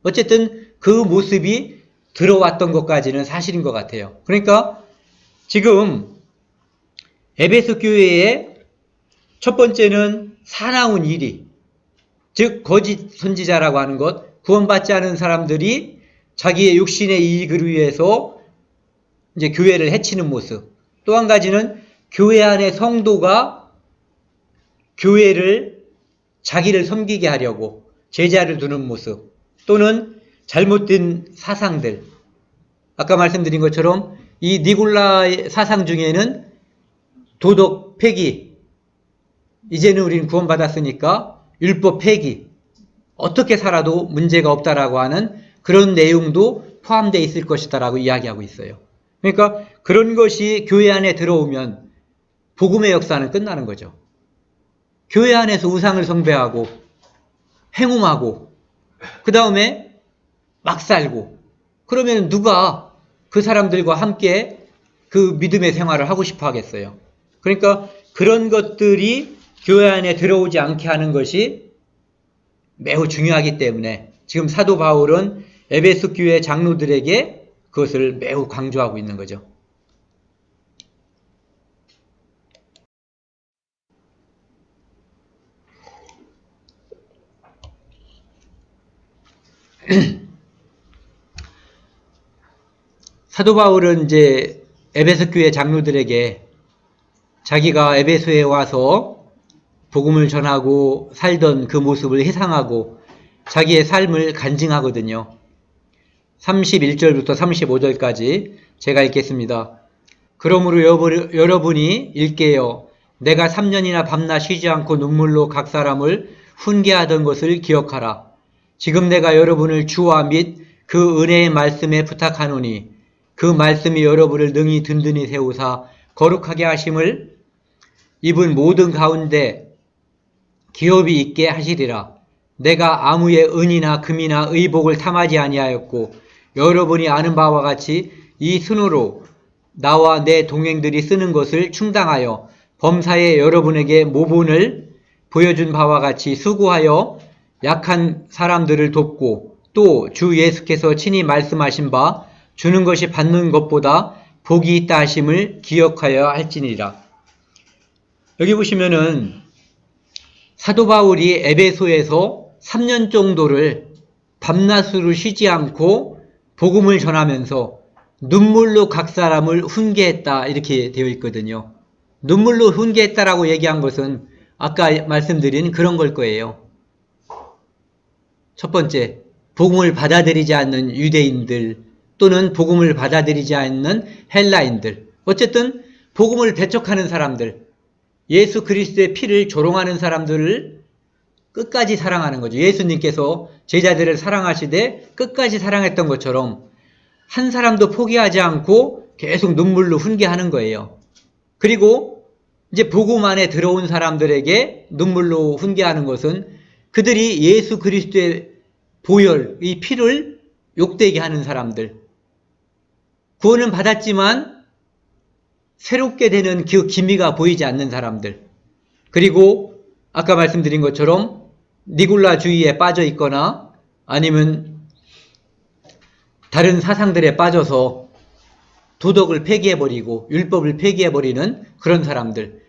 어쨌든 그 모습이 들어왔던 것까지는 사실인 것 같아요. 그러니까 지금 에베소 교회의 첫 번째는 사나운 일이, 즉 거짓 선지자라고 하는 것, 구원받지 않은 사람들이 자기의 육신의 이익을 위해서 이제 교회를 해치는 모습. 또 한 가지는 교회 안의 성도가 교회를 자기를 섬기게 하려고 제자를 두는 모습, 또는 잘못된 사상들. 아까 말씀드린 것처럼 이 니골라의 사상 중에는 도덕 폐기, 이제는 우리는 구원받았으니까 율법 폐기, 어떻게 살아도 문제가 없다라고 하는 그런 내용도 포함되어 있을 것이다라고 이야기하고 있어요. 그러니까 그런 것이 교회 안에 들어오면 복음의 역사는 끝나는 거죠. 교회 안에서 우상을 숭배하고 행음하고 그 다음에 막 살고, 그러면 누가 그 사람들과 함께 그 믿음의 생활을 하고 싶어 하겠어요. 그러니까 그런 것들이 교회 안에 들어오지 않게 하는 것이 매우 중요하기 때문에 지금 사도 바울은 에베소 교회 장로들에게 그것을 매우 강조하고 있는 거죠. 사도 바울은 이제 에베소 교회 장로들에게 자기가 에베소에 와서 복음을 전하고 살던 그 모습을 회상하고 자기의 삶을 간증하거든요. 31절부터 35절까지 제가 읽겠습니다. 그러므로 여러분이 읽게요. 내가 3년이나 밤낮 쉬지 않고 눈물로 각 사람을 훈계하던 것을 기억하라. 지금 내가 여러분을 주와 및 그 은혜의 말씀에 부탁하노니 그 말씀이 여러분을 능히 든든히 세우사 거룩하게 하심을 입은 모든 가운데 기업이 있게 하시리라. 내가 아무의 은이나 금이나 의복을 탐하지 아니하였고 여러분이 아는 바와 같이 이 순으로 나와 내 동행들이 쓰는 것을 충당하여 범사에 여러분에게 모본을 보여준 바와 같이 수고하여 약한 사람들을 돕고 또 주 예수께서 친히 말씀하신 바 주는 것이 받는 것보다 복이 있다 하심을 기억하여 할지니라. 여기 보시면은 사도 바울이 에베소에서 3년 정도를 밤낮으로 쉬지 않고 복음을 전하면서 눈물로 각 사람을 훈계했다 이렇게 되어 있거든요. 눈물로 훈계했다라고 얘기한 것은 아까 말씀드린 그런 걸 거예요. 첫 번째, 복음을 받아들이지 않는 유대인들 또는 복음을 받아들이지 않는 헬라인들, 어쨌든 복음을 배척하는 사람들, 예수 그리스도의 피를 조롱하는 사람들을 끝까지 사랑하는 거죠. 예수님께서 제자들을 사랑하시되 끝까지 사랑했던 것처럼 한 사람도 포기하지 않고 계속 눈물로 훈계하는 거예요. 그리고 이제 복음 안에 들어온 사람들에게 눈물로 훈계하는 것은 그들이 예수 그리스도의 보혈, 이 피를 욕되게 하는 사람들, 구원은 받았지만 새롭게 되는 그 기미가 보이지 않는 사람들, 그리고 아까 말씀드린 것처럼 니골라주의에 빠져 있거나 아니면 다른 사상들에 빠져서 도덕을 폐기해버리고 율법을 폐기해버리는 그런 사람들,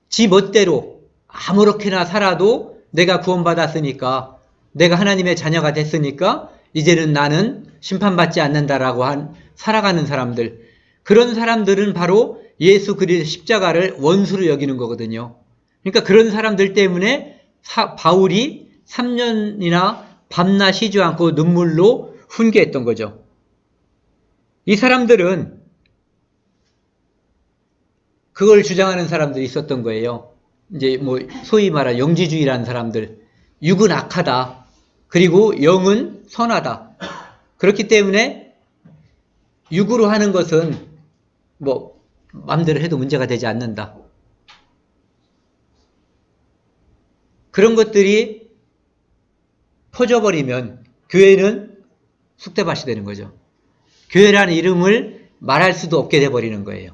지 멋대로 아무렇게나 살아도 내가 구원받았으니까, 내가 하나님의 자녀가 됐으니까 이제는 나는 심판받지 않는다라고 살아가는 사람들, 그런 사람들은 바로 예수 그리스도의 십자가를 원수로 여기는 거거든요. 그러니까 그런 사람들 때문에 바울이 3년이나 밤낮 쉬지 않고 눈물로 훈계했던 거죠. 이 사람들은 그걸 주장하는 사람들이 있었던 거예요. 이제 뭐 소위 말하는 영지주의라는 사람들, 육은 악하다, 그리고 영은 선하다. 그렇기 때문에 육으로 하는 것은 뭐 마음대로 해도 문제가 되지 않는다. 그런 것들이 퍼져버리면 교회는 쑥대밭이 되는 거죠. 교회라는 이름을 말할 수도 없게 돼버리는 거예요.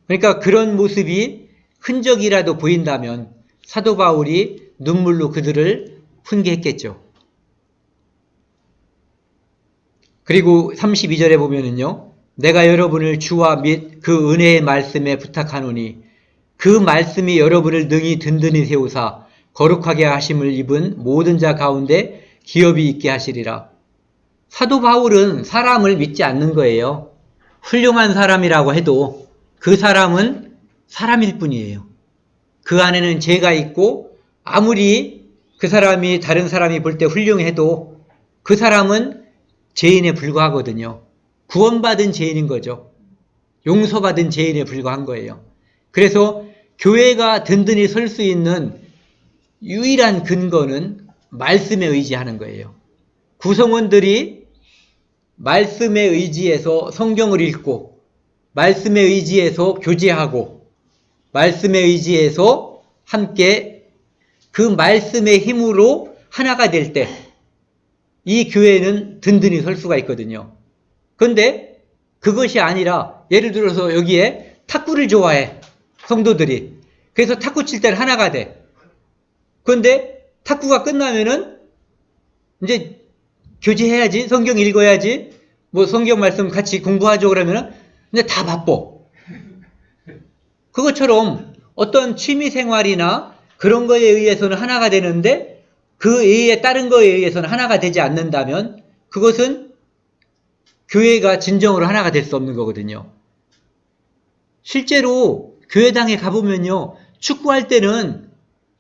그러니까 그런 모습이 흔적이라도 보인다면 사도 바울이 눈물로 그들을 훈계했겠죠. 그리고 32절에 보면은요, 내가 여러분을 주와 및 그 은혜의 말씀에 부탁하노니 그 말씀이 여러분을 능히 든든히 세우사 거룩하게 하심을 입은 모든 자 가운데 기업이 있게 하시리라. 사도 바울은 사람을 믿지 않는 거예요. 훌륭한 사람이라고 해도 그 사람은 사람일 뿐이에요. 그 안에는 죄가 있고 아무리 그 사람이 다른 사람이 볼 때 훌륭해도 그 사람은 죄인에 불과하거든요. 구원받은 죄인인 거죠. 용서받은 죄인에 불과한 거예요. 그래서 교회가 든든히 설 수 있는 유일한 근거는 말씀에 의지하는 거예요. 구성원들이 말씀에 의지해서 성경을 읽고 말씀에 의지해서 교제하고 말씀에 의지해서 함께 그 말씀의 힘으로 하나가 될 때 이 교회는 든든히 설 수가 있거든요. 그런데 그것이 아니라 예를 들어서 여기에 탁구를 좋아해, 성도들이. 그래서 탁구 칠 때는 하나가 돼. 그런데 탁구가 끝나면은 이제 교제해야지, 성경 읽어야지, 뭐 성경 말씀 같이 공부하죠 그러면은 근데 다 바빠. 그것처럼 어떤 취미 생활이나 그런 거에 의해서는 하나가 되는데 그 외에 다른 거에 의해서는 하나가 되지 않는다면 그것은 교회가 진정으로 하나가 될 수 없는 거거든요. 실제로 교회당에 가보면요, 축구할 때는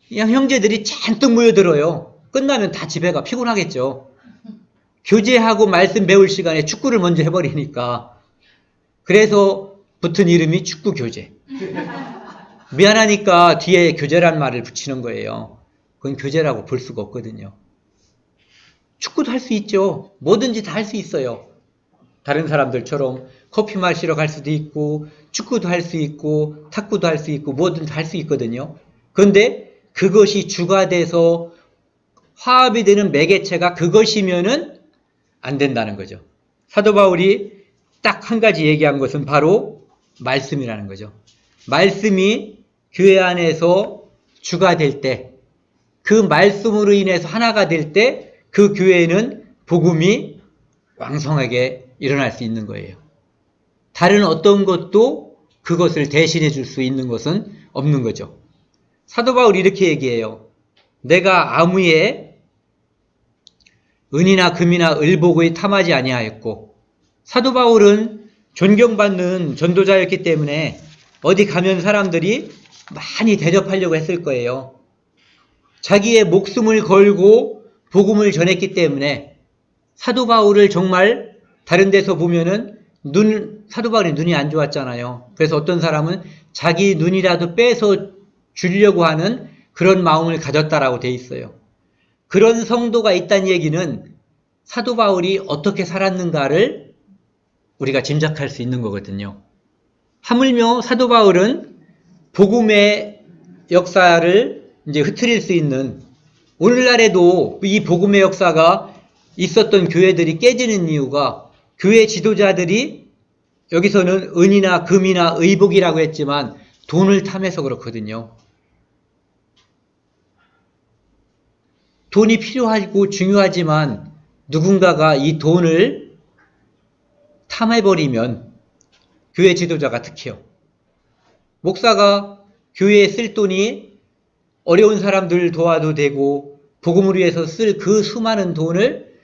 그냥 형제들이 잔뜩 모여들어요. 끝나면 다 집에 가 피곤하겠죠. 교제하고 말씀 배울 시간에 축구를 먼저 해버리니까. 그래서 붙은 이름이 축구교제. 미안하니까 뒤에 교제란 말을 붙이는 거예요. 그건 교제라고 볼 수가 없거든요. 축구도 할 수 있죠. 뭐든지 다 할 수 있어요. 다른 사람들처럼 커피 마시러 갈 수도 있고 축구도 할 수 있고 탁구도 할 수 있고 뭐든지 할 수 있거든요. 그런데 그것이 주가 돼서 화합이 되는 매개체가 그것이면은 안 된다는 거죠. 사도 바울이 딱 한 가지 얘기한 것은 바로 말씀이라는 거죠. 말씀이 교회 안에서 주가 될 때, 그 말씀으로 인해서 하나가 될 때 그 교회는 복음이 왕성하게 일어날 수 있는 거예요. 다른 어떤 것도 그것을 대신해 줄 수 있는 것은 없는 거죠. 사도 바울이 이렇게 얘기해요. 내가 아무의 은이나 금이나 을복의 탐하지 아니하였고, 사도 바울은 존경받는 전도자였기 때문에 어디 가면 사람들이 많이 대접하려고 했을 거예요. 자기의 목숨을 걸고 복음을 전했기 때문에 사도 바울을 정말 다른 데서 보면은 사도 바울이 눈이 안 좋았잖아요. 그래서 어떤 사람은 자기 눈이라도 빼서 주려고 하는 그런 마음을 가졌다라고 돼 있어요. 그런 성도가 있다는 얘기는 사도 바울이 어떻게 살았는가를 우리가 짐작할 수 있는 거거든요. 하물며 사도 바울은 복음의 역사를 이제 흐트릴 수 있는, 오늘날에도 이 복음의 역사가 있었던 교회들이 깨지는 이유가 교회 지도자들이 여기서는 은이나 금이나 의복이라고 했지만 돈을 탐해서 그렇거든요. 돈이 필요하고 중요하지만 누군가가 이 돈을 탐해버리면, 교회 지도자가 특히요, 목사가 교회에 쓸 돈이 어려운 사람들 도와도 되고 복음을 위해서 쓸 그 수많은 돈을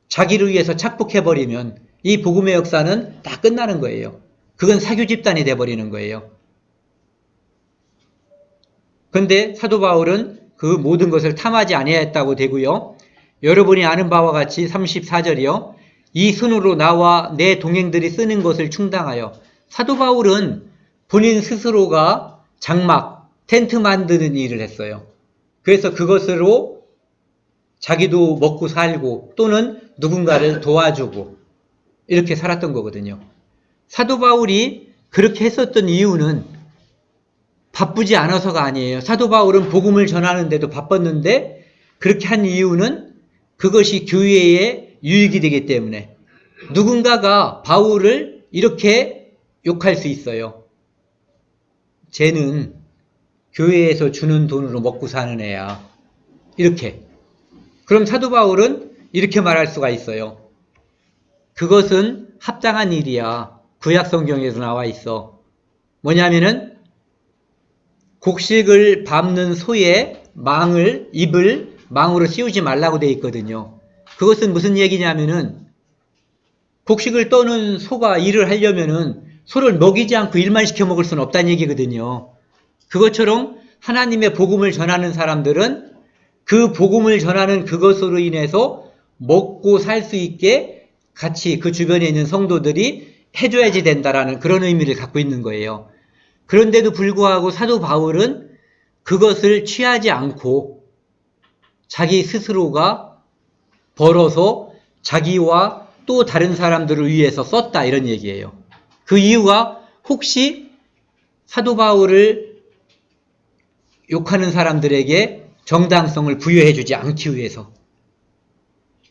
자기를 위해서 착복해버리면 이 복음의 역사는 다 끝나는 거예요. 그건 사교 집단이 돼버리는 거예요. 그런데 사도 바울은 그 모든 것을 탐하지 아니하였다고 되고요. 여러분이 아는 바와 같이 34절이요. 이 손으로 나와 내 동행들이 쓰는 것을 충당하여, 사도 바울은 본인 스스로가 장막, 텐트 만드는 일을 했어요. 그래서 그것으로 자기도 먹고 살고 또는 누군가를 도와주고 이렇게 살았던 거거든요. 사도 바울이 그렇게 했었던 이유는 바쁘지 않아서가 아니에요. 사도 바울은 복음을 전하는데도 바빴는데 그렇게 한 이유는 그것이 교회에 유익이 되기 때문에. 누군가가 바울을 이렇게 욕할 수 있어요. 쟤는 교회에서 주는 돈으로 먹고 사는 애야. 이렇게. 그럼 사도 바울은 이렇게 말할 수가 있어요. 그것은 합당한 일이야. 구약 성경에도 나와 있어. 뭐냐면은 곡식을 밟는 소의 입을 망으로 씌우지 말라고 돼 있거든요. 그것은 무슨 얘기냐면은 곡식을 떠는 소가 일을 하려면은 소를 먹이지 않고 일만 시켜 먹을 수는 없다는 얘기거든요. 그것처럼 하나님의 복음을 전하는 사람들은 그 복음을 전하는 그것으로 인해서 먹고 살 수 있게 같이 그 주변에 있는 성도들이 해줘야지 된다라는 그런 의미를 갖고 있는 거예요. 그런데도 불구하고 사도 바울은 그것을 취하지 않고 자기 스스로가 벌어서 자기와 또 다른 사람들을 위해서 썼다, 이런 얘기예요. 그 이유가 혹시 사도 바울을 욕하는 사람들에게 정당성을 부여해 주지 않기 위해서,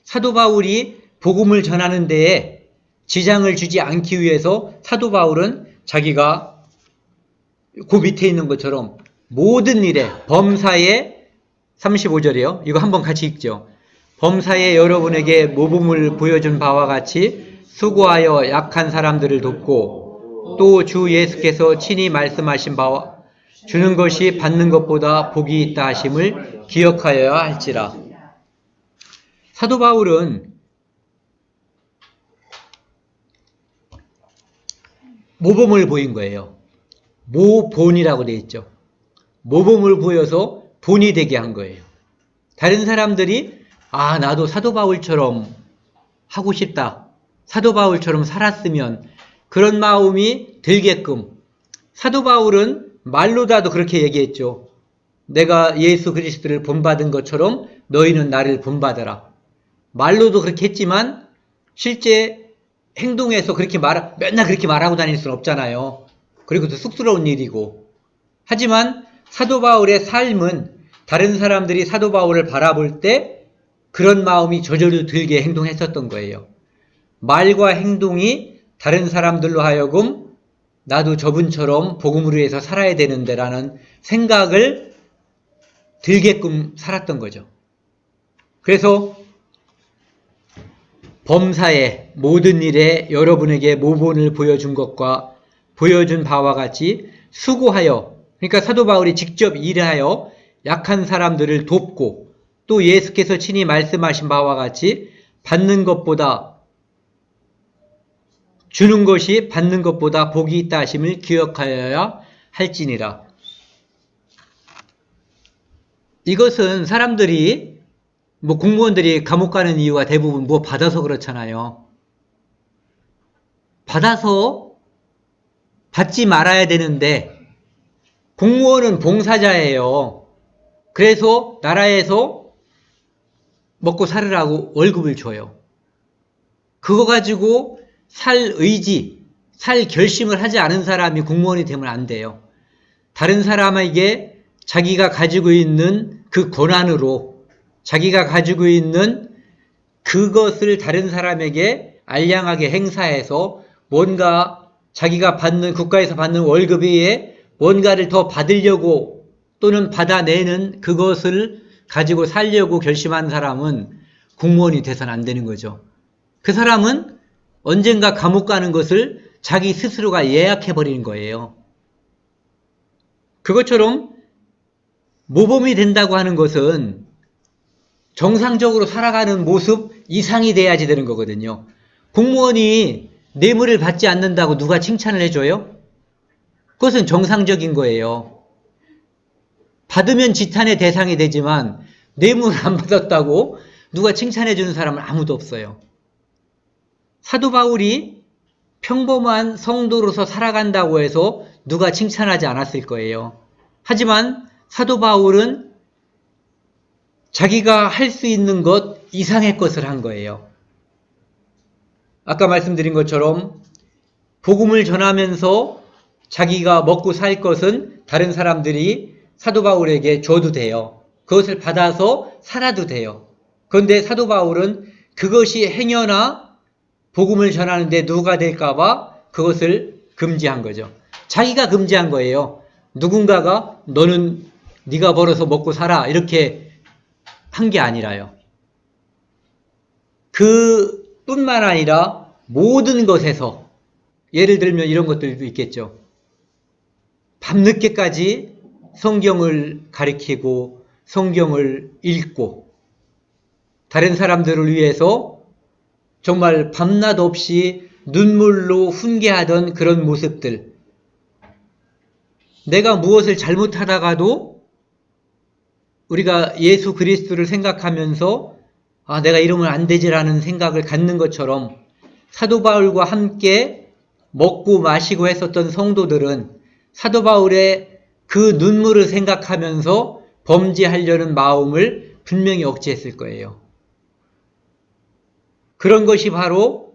사도 바울이 복음을 전하는 데에 지장을 주지 않기 위해서 사도 바울은 자기가 그 밑에 있는 것처럼 모든 일에 범사에, 35절이에요. 이거 한번 같이 읽죠. 범사에 여러분에게 모범을 보여준 바와 같이 수고하여 약한 사람들을 돕고 또 주 예수께서 친히 말씀하신 바와 주는 것이 받는 것보다 복이 있다 하심을 기억하여야 할지라. 사도 바울은 모범을 보인 거예요. 모본이라고 되어 있죠. 모범을 보여서 본이 되게 한 거예요. 다른 사람들이 나도 사도 바울처럼 하고 싶다, 사도 바울처럼 살았으면, 그런 마음이 들게끔 사도 바울은 말로다도 그렇게 얘기했죠. 내가 예수 그리스도를 본받은 것처럼 너희는 나를 본받아라. 말로도 그렇게 했지만 실제 행동에서 맨날 그렇게 말하고 다닐 수는 없잖아요. 그리고 또 쑥스러운 일이고. 하지만 사도 바울의 삶은 다른 사람들이 사도 바울을 바라볼 때 그런 마음이 저절로 들게 행동했었던 거예요. 말과 행동이 다른 사람들로 하여금 나도 저분처럼 복음을 위해서 살아야 되는데 라는 생각을 들게끔 살았던 거죠. 그래서 범사에 모든 일에 여러분에게 모본을 보여준 것과 보여준 바와 같이 수고하여, 그러니까 사도 바울이 직접 일하여 약한 사람들을 돕고 또 예수께서 친히 말씀하신 바와 같이 받는 것보다 주는 것이 받는 것보다 복이 있다 하심을 기억하여야 할지니라. 이것은 사람들이 공무원들이 감옥 가는 이유가 대부분 뭐 받아서 그렇잖아요. 받아서 받지 말아야 되는데 공무원은 봉사자예요. 그래서 나라에서 먹고 살으라고 월급을 줘요. 그거 가지고 살 의지, 살 결심을 하지 않은 사람이 공무원이 되면 안 돼요. 다른 사람에게 자기가 가지고 있는 그 권한으로 자기가 가지고 있는 그것을 다른 사람에게 알량하게 행사해서 뭔가 자기가 받는 국가에서 받는 월급 외에 뭔가를 더 받으려고 또는 받아내는 그것을 가지고 살려고 결심한 사람은 공무원이 돼서는 안 되는 거죠. 그 사람은 언젠가 감옥 가는 것을 자기 스스로가 예약해버리는 거예요. 그것처럼 모범이 된다고 하는 것은 정상적으로 살아가는 모습 이상이 돼야지 되는 거거든요. 공무원이 뇌물을 받지 않는다고 누가 칭찬을 해줘요? 그것은 정상적인 거예요. 받으면 지탄의 대상이 되지만 뇌물을 안 받았다고 누가 칭찬해주는 사람은 아무도 없어요. 사도 바울이 평범한 성도로서 살아간다고 해서 누가 칭찬하지 않았을 거예요. 하지만 사도 바울은 자기가 할 수 있는 것 이상의 것을 한 거예요. 아까 말씀드린 것처럼 복음을 전하면서 자기가 먹고 살 것은 다른 사람들이 사도 바울에게 줘도 돼요. 그것을 받아서 살아도 돼요. 그런데 사도 바울은 그것이 행여나 복음을 전하는데 누가 될까봐 그것을 금지한 거죠. 자기가 금지한 거예요. 누군가가 너는 네가 벌어서 먹고 살아 이렇게 한 게 아니라요. 그뿐만 아니라 모든 것에서 예를 들면 이런 것들도 있겠죠. 밤늦게까지 성경을 가리키고 성경을 읽고 다른 사람들을 위해서 정말 밤낮 없이 눈물로 훈계하던 그런 모습들. 내가 무엇을 잘못하다가도 우리가 예수 그리스도를 생각하면서 내가 이러면 안 되지라는 생각을 갖는 것처럼 사도 바울과 함께 먹고 마시고 했었던 성도들은 사도 바울의 그 눈물을 생각하면서 범죄하려는 마음을 분명히 억제했을 거예요. 그런 것이 바로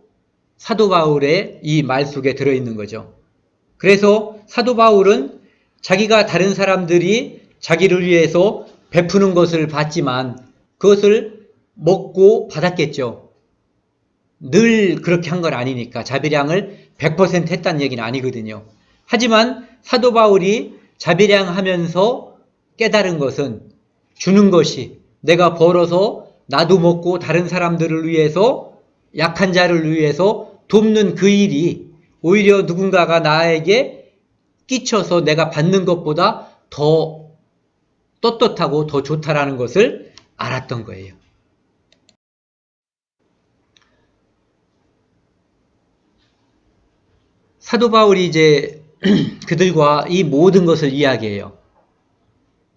사도 바울의 이 말 속에 들어있는 거죠. 그래서 사도 바울은 자기가 다른 사람들이 자기를 위해서 베푸는 것을 봤지만 그것을 먹고 받았겠죠. 늘 그렇게 한 건 아니니까 자비량을 100% 했다는 얘기는 아니거든요. 하지만 사도 바울이 자비량하면서 깨달은 것은 주는 것이 내가 벌어서 나도 먹고 다른 사람들을 위해서 약한 자를 위해서 돕는 그 일이 오히려 누군가가 나에게 끼쳐서 내가 받는 것보다 더 떳떳하고 더 좋다라는 것을 알았던 거예요. 사도 바울이 이제 그들과 이 모든 것을 이야기해요.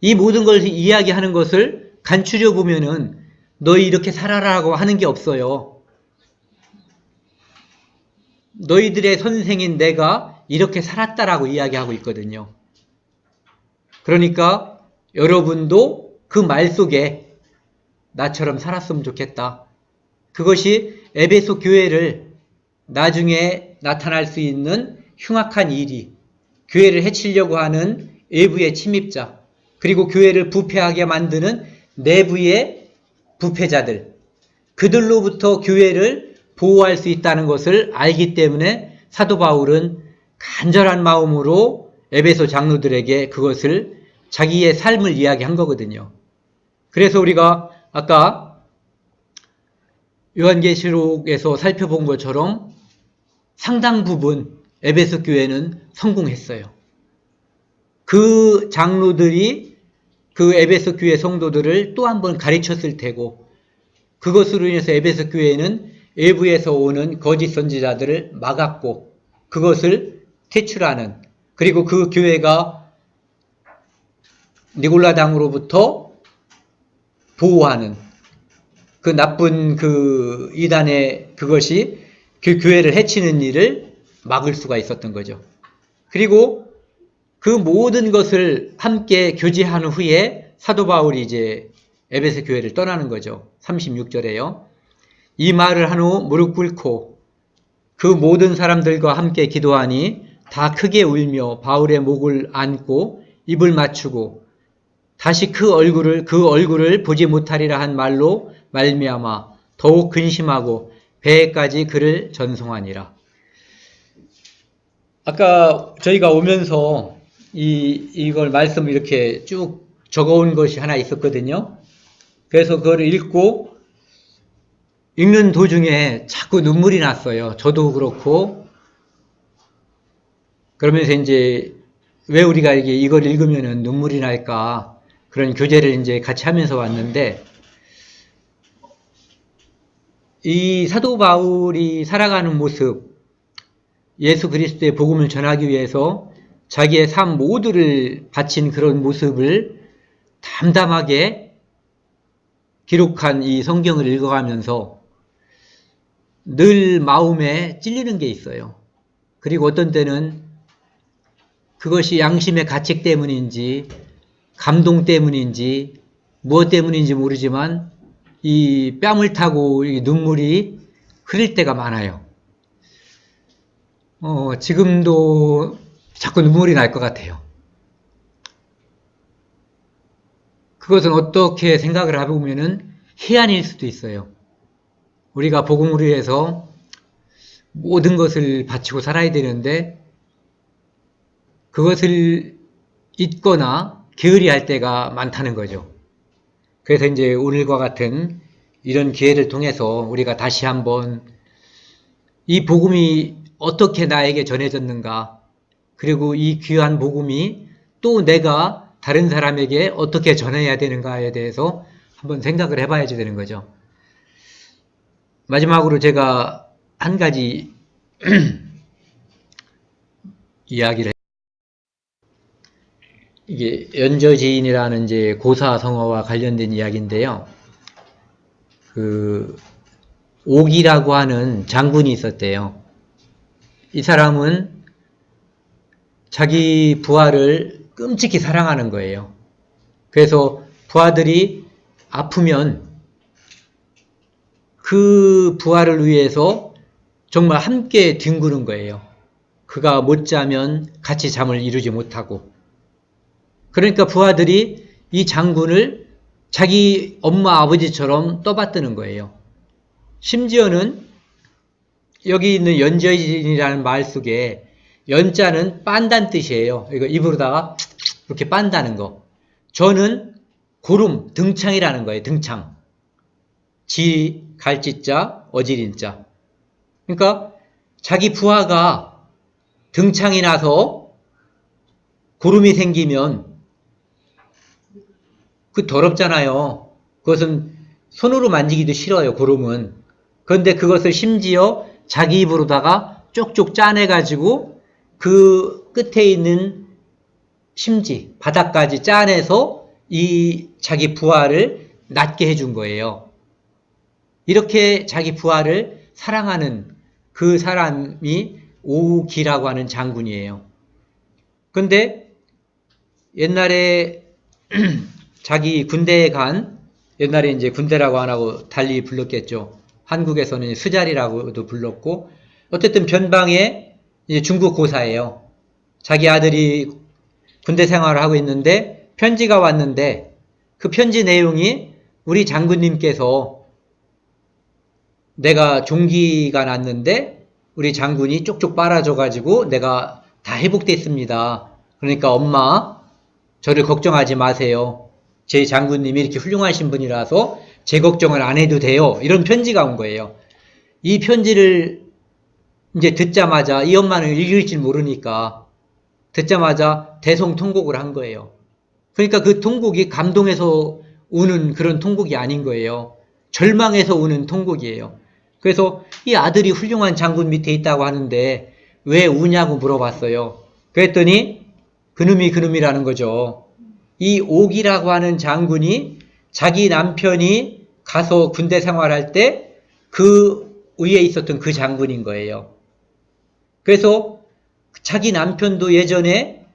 이 모든 것을 이야기하는 것을 간추려 보면은 너희 이렇게 살아라라고 하는 게 없어요. 너희들의 선생인 내가 이렇게 살았다라고 이야기하고 있거든요. 그러니까 여러분도 그 말 속에 나처럼 살았으면 좋겠다. 그것이 에베소 교회를 나중에 나타날 수 있는 흉악한 일이 교회를 해치려고 하는 외부의 침입자 그리고 교회를 부패하게 만드는 내부의 부패자들 그들로부터 교회를 보호할 수 있다는 것을 알기 때문에 사도 바울은 간절한 마음으로 에베소 장로들에게 그것을 자기의 삶을 이야기한 거거든요. 그래서 우리가 아까 요한계시록에서 살펴본 것처럼 상당 부분 에베소 교회는 성공했어요. 그 장로들이 그 에베소 교회 성도들을 또 한 번 가르쳤을 테고, 그것으로 인해서 에베소 교회는 외부에서 오는 거짓 선지자들을 막았고, 그것을 퇴출하는, 그리고 그 교회가 니골라당으로부터 보호하는 그 나쁜 그 이단의 그것이 그 교회를 해치는 일을 막을 수가 있었던 거죠. 그리고 그 모든 것을 함께 교제한 후에 사도 바울이 이제 에베소 교회를 떠나는 거죠. 36절에요. 이 말을 한 후 무릎 꿇고 그 모든 사람들과 함께 기도하니 다 크게 울며 바울의 목을 안고 입을 맞추고 다시 그 얼굴을 보지 못하리라 한 말로 말미암아 더욱 근심하고 배에까지 그를 전송하니라. 아까 저희가 오면서 이걸 말씀 이렇게 쭉 적어온 것이 하나 있었거든요. 그래서 그걸 읽는 도중에 자꾸 눈물이 났어요. 저도 그렇고. 그러면서 이제 왜 우리가 이걸 읽으면 눈물이 날까? 그런 교제를 이제 같이 하면서 왔는데, 이 사도 바울이 살아가는 모습, 예수 그리스도의 복음을 전하기 위해서 자기의 삶 모두를 바친 그런 모습을 담담하게 기록한 이 성경을 읽어가면서 늘 마음에 찔리는 게 있어요. 그리고 어떤 때는 그것이 양심의 가책 때문인지 감동 때문인지 무엇 때문인지 모르지만 이 뺨을 타고 눈물이 흐를 때가 많아요. 지금도 자꾸 눈물이 날 것 같아요. 그것은 어떻게 생각을 해보면은 해안일 수도 있어요. 우리가 복음을 위해서 모든 것을 바치고 살아야 되는데 그것을 잊거나 게으리할 때가 많다는 거죠. 그래서 이제 오늘과 같은 이런 기회를 통해서 우리가 다시 한번 이 복음이 어떻게 나에게 전해졌는가, 그리고 이 귀한 복음이 또 내가 다른 사람에게 어떻게 전해야 되는가에 대해서 한번 생각을 해봐야지 되는 거죠. 마지막으로 제가 한 가지 이야기를 이게 연저지인이라는 이제 고사성어와 관련된 이야기인데요. 옥이라고 하는 장군이 있었대요. 이 사람은 자기 부하를 끔찍히 사랑하는 거예요. 그래서 부하들이 아프면 그 부하를 위해서 정말 함께 뒹구는 거예요. 그가 못 자면 같이 잠을 이루지 못하고. 그러니까 부하들이 이 장군을 자기 엄마 아버지처럼 떠받드는 거예요. 심지어는 여기 있는 연저인이라는 말 속에 연자는 빤다는 뜻이에요. 이거 입으로다가 이렇게 빤다는 거. 저는 고름, 등창이라는 거예요. 등창. 지, 갈지자, 어지린자. 그러니까 자기 부하가 등창이 나서 고름이 생기면 그 더럽잖아요. 그것은 손으로 만지기도 싫어요. 고름은. 그런데 그것을 심지어 자기 입으로다가 쪽쪽 짜내가지고 그 끝에 있는 심지, 바닥까지 짜내서 이 자기 부하를 낫게 해준 거예요. 이렇게 자기 부하를 사랑하는 그 사람이 오기라고 하는 장군이에요. 근데 옛날에 자기 군대에 옛날에 이제 군대라고 안 하고 달리 불렀겠죠. 한국에서는 스자리라고도 불렀고, 어쨌든 변방에 이제 중국 고사예요. 자기 아들이 군대 생활을 하고 있는데 편지가 왔는데 그 편지 내용이 우리 장군님께서 내가 종기가 났는데 우리 장군이 쪽쪽 빨아줘가지고 내가 다 회복됐습니다. 그러니까 엄마 저를 걱정하지 마세요. 제 장군님이 이렇게 훌륭하신 분이라서 제 걱정을 안 해도 돼요. 이런 편지가 온 거예요. 이 편지를 이제 듣자마자 이 엄마는 읽을 줄 모르니까 듣자마자 대성통곡을 한 거예요. 그러니까 그 통곡이 감동에서 우는 그런 통곡이 아닌 거예요. 절망에서 우는 통곡이에요. 그래서 이 아들이 훌륭한 장군 밑에 있다고 하는데 왜 우냐고 물어봤어요. 그랬더니 그놈이라는 거죠. 이 옥이라고 하는 장군이 자기 남편이 가서 군대 생활할 때 그 위에 있었던 그 장군인 거예요. 그래서 자기 남편도 예전에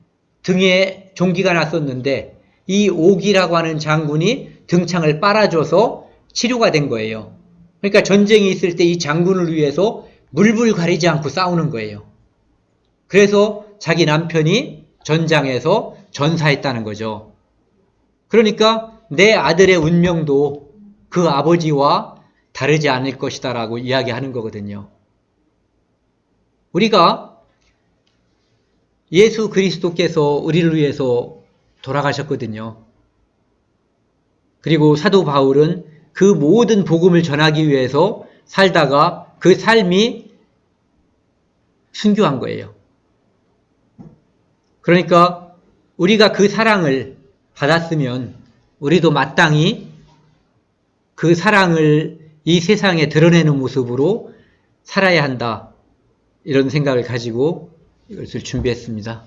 등에 종기가 났었는데 이 옥이라고 하는 장군이 등창을 빨아줘서 치료가 된 거예요. 그러니까 전쟁이 있을 때 이 장군을 위해서 물불 가리지 않고 싸우는 거예요. 그래서 자기 남편이 전장에서 전사했다는 거죠. 그러니까 내 아들의 운명도 그 아버지와 다르지 않을 것이다 라고 이야기하는 거거든요. 우리가 예수 그리스도께서 우리를 위해서 돌아가셨거든요. 그리고 사도 바울은 그 모든 복음을 전하기 위해서 살다가 그 삶이 순교한 거예요. 그러니까 우리가 그 사랑을 받았으면 우리도 마땅히 그 사랑을 이 세상에 드러내는 모습으로 살아야 한다. 이런 생각을 가지고 이것을 준비했습니다.